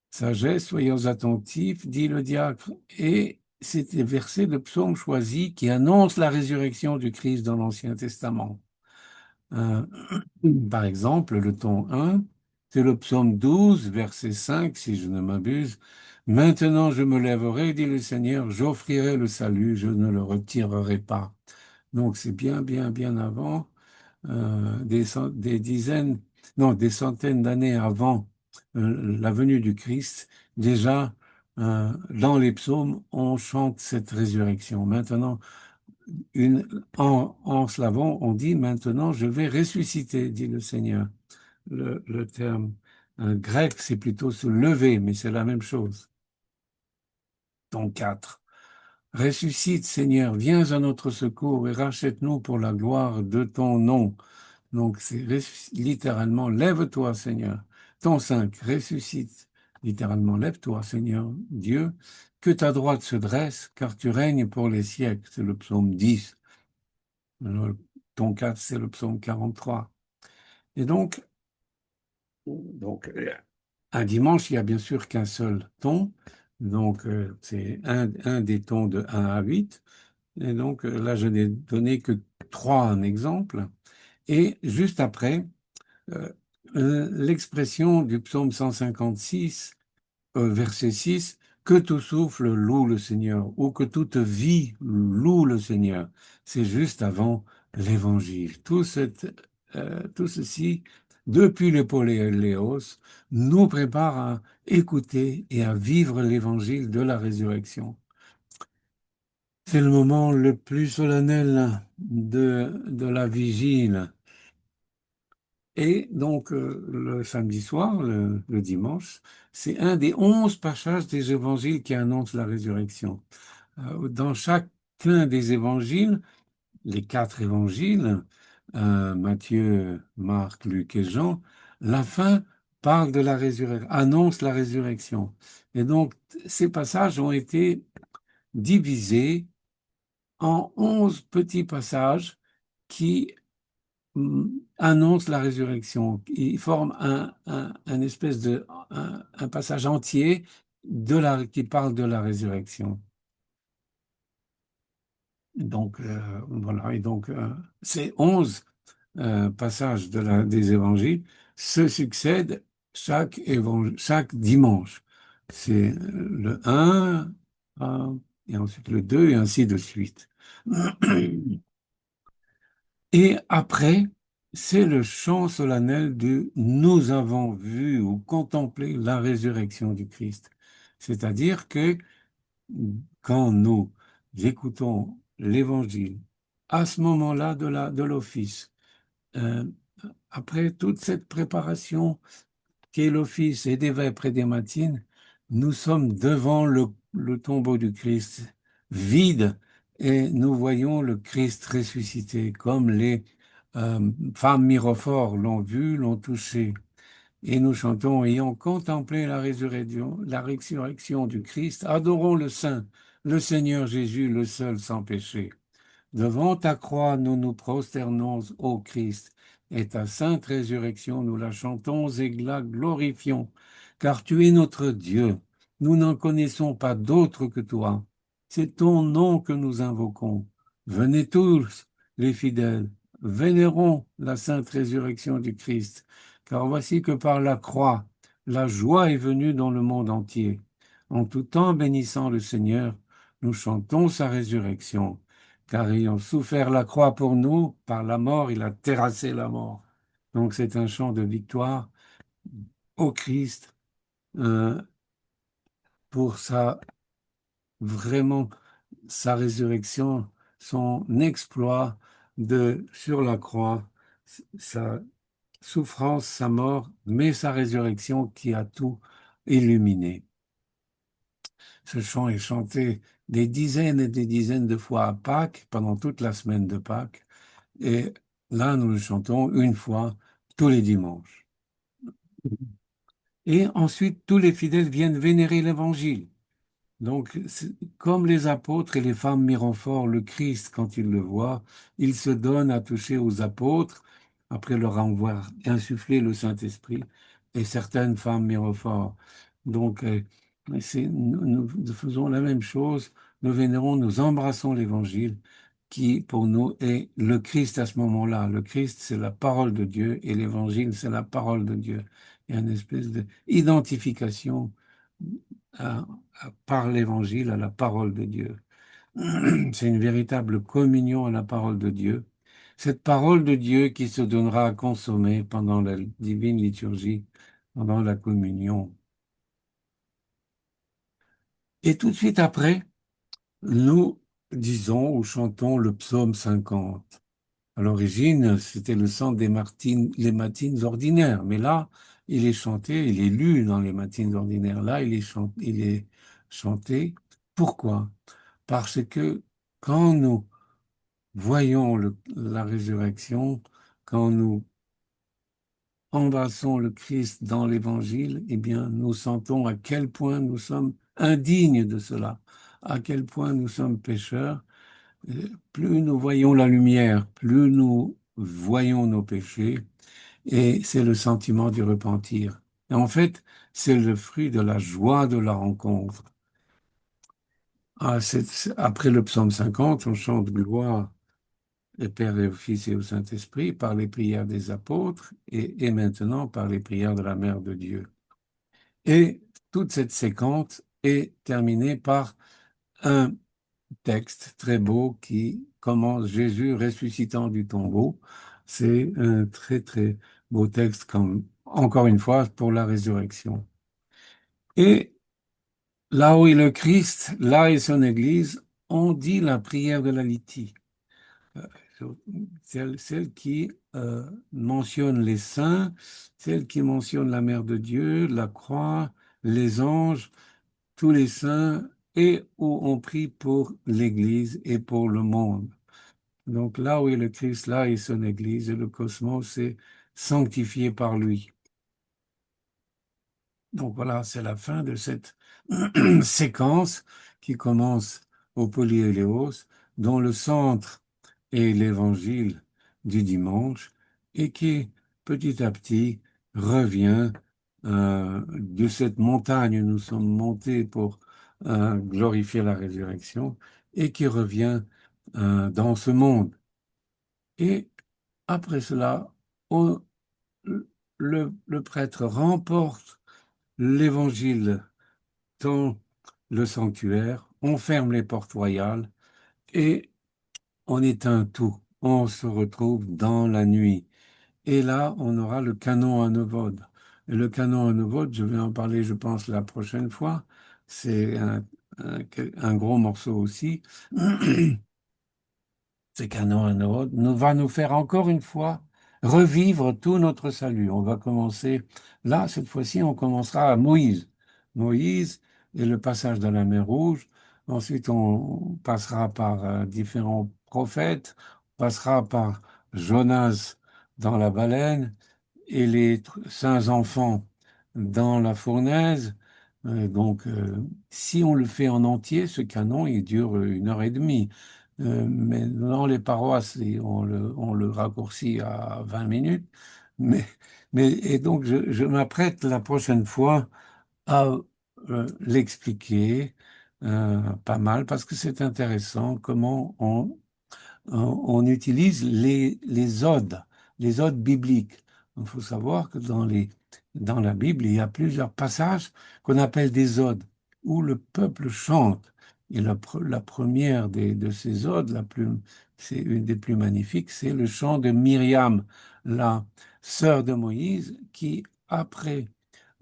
Sagesse, soyons attentifs, dit le diacre, et c'est des versets de psaume choisis qui annoncent la résurrection du Christ dans l'Ancien Testament. Euh, Par exemple, le ton 1. C'est le psaume 12, verset 5, si je ne m'abuse. Maintenant je me lèverai, dit le Seigneur, j'offrirai le salut, je ne le retirerai pas. Donc c'est bien, bien, bien avant, des dizaines, non, des centaines d'années avant la venue du Christ. Déjà, dans les psaumes, on chante cette résurrection. Maintenant, en slavon, on dit maintenant je vais ressusciter, dit le Seigneur. Le terme grec, c'est plutôt se lever, mais c'est la même chose. Donc 4. Ressuscite, Seigneur, viens à notre secours et rachète-nous pour la gloire de ton nom. Donc c'est littéralement lève-toi, Seigneur. Ton 5, ressuscite, littéralement lève-toi, Seigneur Dieu, que ta droite se dresse, car tu règnes pour les siècles. C'est le psaume 10. Le ton 4, c'est le psaume 43. Et donc, un dimanche, il y a bien sûr qu'un seul ton. Donc, c'est un des tons de 1 à 8. Et donc, là, je n'ai donné que trois en exemple. Et juste après, euh, l'expression du psaume 156 verset 6, que tout souffle loue le Seigneur, ou que toute vie loue le Seigneur. C'est juste avant l'évangile. Tout ceci, depuis le Poléos, nous prépare à écouter et à vivre l'évangile de la résurrection. C'est le moment le plus solennel de la vigile. Et donc, le samedi soir, le dimanche, c'est un des 11 passages des évangiles qui annoncent la résurrection. Dans chacun des évangiles, les quatre évangiles, Matthieu, Marc, Luc et Jean, la fin parle de la résurrection, annonce la résurrection. Et donc, ces passages ont été divisés en 11 petits passages qui annonce la résurrection. Il forme un espèce de un passage entier qui parle de la résurrection. Donc voilà, et donc ces 11 passages des évangiles se succèdent chaque dimanche. C'est le et ensuite le 2 et ainsi de suite. Et après, c'est le chant solennel de Nous avons vu ou contemplé la résurrection du Christ. C'est-à-dire que quand nous écoutons l'Évangile, à ce moment-là de l'office, euh, après toute cette préparation qui est l'office et des vêpres et des matines, nous sommes devant le tombeau du Christ, vide, et nous voyons le Christ ressuscité, comme les femmes mirophores l'ont vu, l'ont touché. Et nous chantons, ayant contemplé la résurrection du Christ, adorons le Saint, le Seigneur Jésus, le seul sans péché. Devant ta croix, nous nous prosternons, ô Christ, et ta sainte résurrection, nous la chantons et la glorifions, car tu es notre Dieu. Nous n'en connaissons pas d'autre que toi. C'est ton nom que nous invoquons. Venez tous, les fidèles, vénérons la sainte résurrection du Christ, car voici que par la croix, la joie est venue dans le monde entier. En tout temps, bénissant le Seigneur, nous chantons sa résurrection car ayant souffert la croix pour nous, par la mort, il a terrassé la mort. Donc c'est un chant de victoire au Christ euh, pour vraiment sa résurrection, son exploit sur la croix, sa souffrance, sa mort, mais sa résurrection qui a tout illuminé. Ce chant est chanté des dizaines et des dizaines de fois à Pâques, pendant toute la semaine de Pâques. Et là, nous le chantons une fois tous les dimanches. Et ensuite, tous les fidèles viennent vénérer l'Évangile. Donc, comme les apôtres et les femmes mirant fort le Christ quand ils le voient, ils se donnent à toucher aux apôtres après leur avoir insufflé le Saint-Esprit et certaines femmes mirent fort. Donc, nous faisons la même chose, nous vénérons, nous embrassons l'Évangile qui, pour nous, est le Christ à ce moment-là. Le Christ, c'est la parole de Dieu et l'Évangile, c'est la parole de Dieu. Il y a une espèce d'identification par l'Évangile à la parole de Dieu. C'est une véritable communion à la parole de Dieu. Cette parole de Dieu qui se donnera à consommer pendant la divine liturgie, pendant la communion. Et tout de suite après, nous disons ou chantons le psaume 50. À l'origine, c'était le chant des les matines ordinaires, mais là, il est chanté, il est lu dans les matines ordinaires. Là, il est chanté. Pourquoi? Parce que quand nous voyons la résurrection, quand nous embrassons le Christ dans l'Évangile, eh bien, nous sentons à quel point nous sommes indignes de cela, à quel point nous sommes pécheurs. Plus nous voyons la lumière, plus nous voyons nos péchés, et c'est le sentiment du repentir. Et en fait, c'est le fruit de la joie de la rencontre. Après le psaume 50, on chante gloire au Père et au Fils et au Saint-Esprit par les prières des apôtres et maintenant par les prières de la Mère de Dieu. Et toute cette séquence est terminée par un texte très beau qui commence Jésus ressuscitant du tombeau. C'est un très très beau texte comme encore une fois pour la résurrection. Et là où est le Christ, là est son Église, on dit la prière de la liturgie. Euh, celle qui mentionne les saints, celle qui mentionne la Mère de Dieu, la croix, les anges, tous les saints, et où on prie pour l'Église et pour le monde. Donc là où est le Christ, là est son Église, et le cosmos est sanctifié par lui. Donc voilà, c'est la fin de cette séquence qui commence au Polyéléos, dont le centre est l'évangile du dimanche et qui petit à petit revient de cette montagne où nous sommes montés pour glorifier la résurrection et qui revient dans ce monde. Et après cela, on- le prêtre remporte l'évangile dans le sanctuaire, on ferme les portes royales et on éteint tout. On se retrouve dans la nuit. Et là, on aura le canon à Novode. Et le canon à Novode, je vais en parler, je pense, la prochaine fois. C'est un gros morceau aussi. Ce canon à Novode nous va nous faire encore une fois revivre tout notre salut. On va commencer, là, cette fois-ci, on commencera à Moïse. Moïse et le passage de la mer Rouge. Ensuite, on passera par différents prophètes, on passera par Jonas dans la baleine et les saints enfants dans la fournaise. Si on le fait en entier, ce canon, il dure 1 heure et demie. Mais dans les paroisses, on le raccourcit à 20 minutes. Mais, et donc, je m'apprête la prochaine fois à l'expliquer pas mal parce que c'est intéressant comment on utilise les odes bibliques. Il faut savoir que dans la Bible, il y a plusieurs passages qu'on appelle des odes, où le peuple chante. Et la première de ces odes, c'est une des plus magnifiques, c'est le chant de Myriam, la sœur de Moïse, qui, après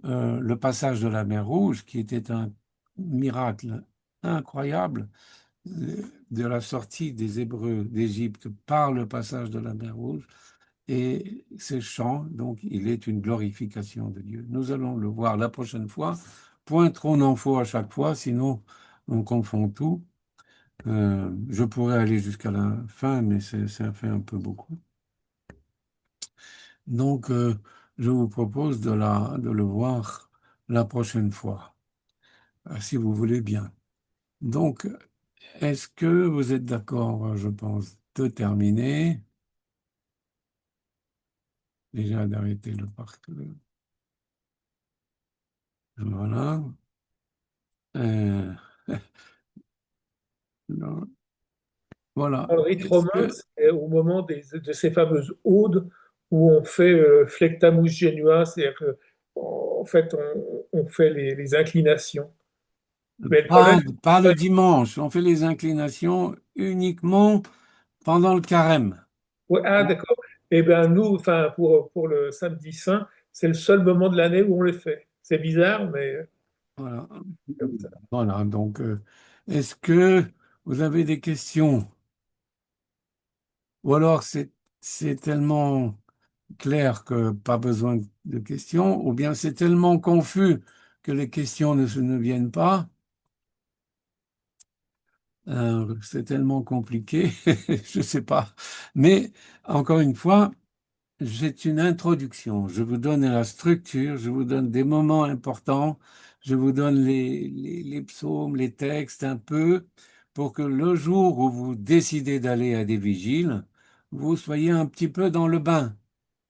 le passage de la mer Rouge, qui était un miracle incroyable, de la sortie des Hébreux d'Égypte par le passage de la mer Rouge. Et ce chant, donc, il est une glorification de Dieu. Nous allons le voir la prochaine fois. Point trop n'en faut à chaque fois, sinon on confond tout. Je pourrais aller jusqu'à la fin, mais ça fait un peu beaucoup. Donc, je vous propose de le voir la prochaine fois, si vous voulez bien. Donc, est-ce que vous êtes d'accord, je pense, de terminer? Déjà d'arrêter le parc. Voilà. Euh, non, voilà. Dans le rite Est-ce romain, que c'est au moment de ces fameuses audes où on fait Flectamus Genua, c'est-à-dire en fait, on fait les inclinations. Mais le problème, Pas le dimanche. On fait les inclinations uniquement pendant le carême. ouais, ah d'accord. Eh bien, nous, enfin, pour le samedi saint, c'est le seul moment de l'année où on les fait. C'est bizarre, mais Voilà. comme ça. Voilà. Donc, est-ce que vous avez des questions? Ou alors c'est tellement clair que pas besoin de questions, ou bien c'est tellement confus que les questions ne viennent pas. C'est tellement compliqué, je ne sais pas. Mais encore une fois, c'est une introduction. Je vous donne la structure, je vous donne des moments importants, je vous donne les psaumes, les textes un peu, pour que le jour où vous décidez d'aller à des vigiles, vous soyez un petit peu dans le bain,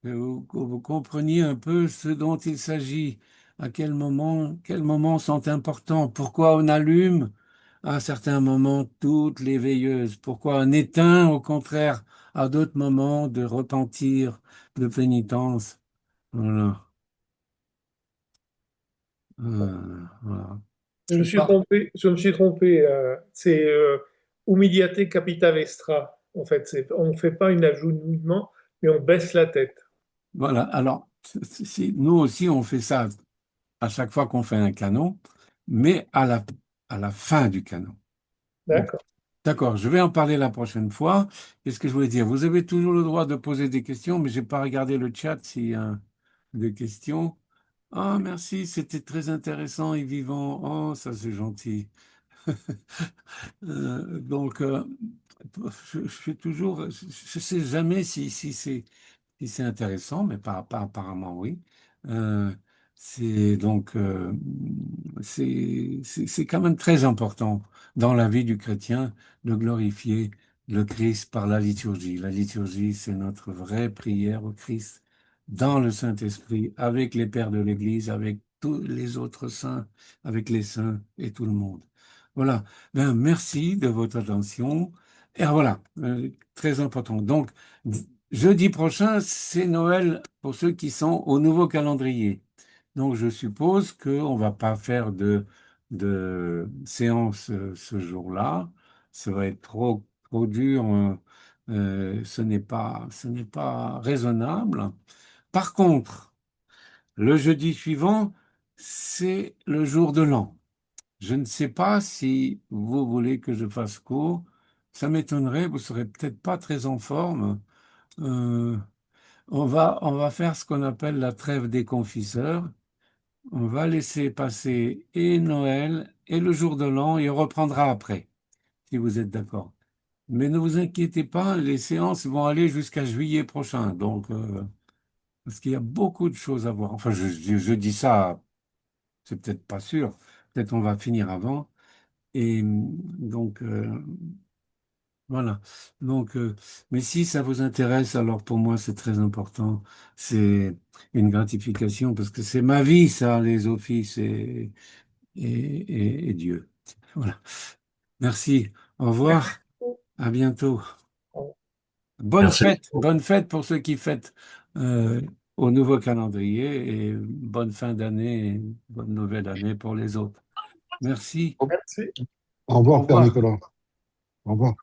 que vous compreniez un peu ce dont il s'agit, à quels moments sont importants, pourquoi on allume à certains moments toutes les veilleuses, pourquoi on éteint au contraire à d'autres moments de repentir, de pénitence. Voilà. Voilà. Je me suis Bah, trompé, je me suis trompé. C'est Humiliate Capita Vestra. En fait, on ne fait pas une agenouillement, mais on baisse la tête. voilà. Alors, nous aussi, on fait ça à chaque fois qu'on fait un canon, mais à la fin du canon. D'accord. D'accord, je vais en parler la prochaine fois. Qu'est-ce que je voulais dire? Vous avez toujours le droit de poser des questions, mais je n'ai pas regardé le chat s'il y a des questions. Ah, merci, c'était très intéressant et vivant. Oh, ça c'est gentil. Donc, je suis toujours, je sais jamais si c'est intéressant, mais pas apparemment, oui. Euh, c'est donc, c'est quand même très important dans la vie du chrétien de glorifier le Christ par la liturgie. La liturgie, c'est notre vraie prière au Christ dans le Saint-Esprit, avec les pères de l'Église, avec tous les autres saints, avec les saints et tout le monde. Voilà. Ben, merci de votre attention. Et voilà, très important. Donc, jeudi prochain, c'est Noël pour ceux qui sont au nouveau calendrier. Donc, je suppose qu'on ne va pas faire de séance ce jour-là. Ça va être trop dur. Ce n'est pas raisonnable. Par contre, le jeudi suivant, c'est le jour de l'an. Je ne sais pas si vous voulez que je fasse court. Ça m'étonnerait, vous serez peut-être pas très en forme. Euh, on va faire ce qu'on appelle la trêve des confiseurs. On va laisser passer et Noël et le jour de l'an et on reprendra après, si vous êtes d'accord. Mais ne vous inquiétez pas, les séances vont aller jusqu'à juillet prochain. Donc, parce qu'il y a beaucoup de choses à voir. Enfin, je dis ça, c'est peut-être pas sûr. Peut-être on va finir avant. Et donc, voilà. Donc, mais si ça vous intéresse, alors pour moi, c'est très important. C'est une gratification parce que c'est ma vie, ça, les offices et Dieu. Voilà. Merci. Au revoir. À bientôt. Merci. Bonne fête pour ceux qui fêtent euh, au nouveau calendrier et bonne fin d'année, bonne nouvelle année pour les autres. Merci. Merci. Au Au revoir, Père revoir. Nicolas. Au revoir.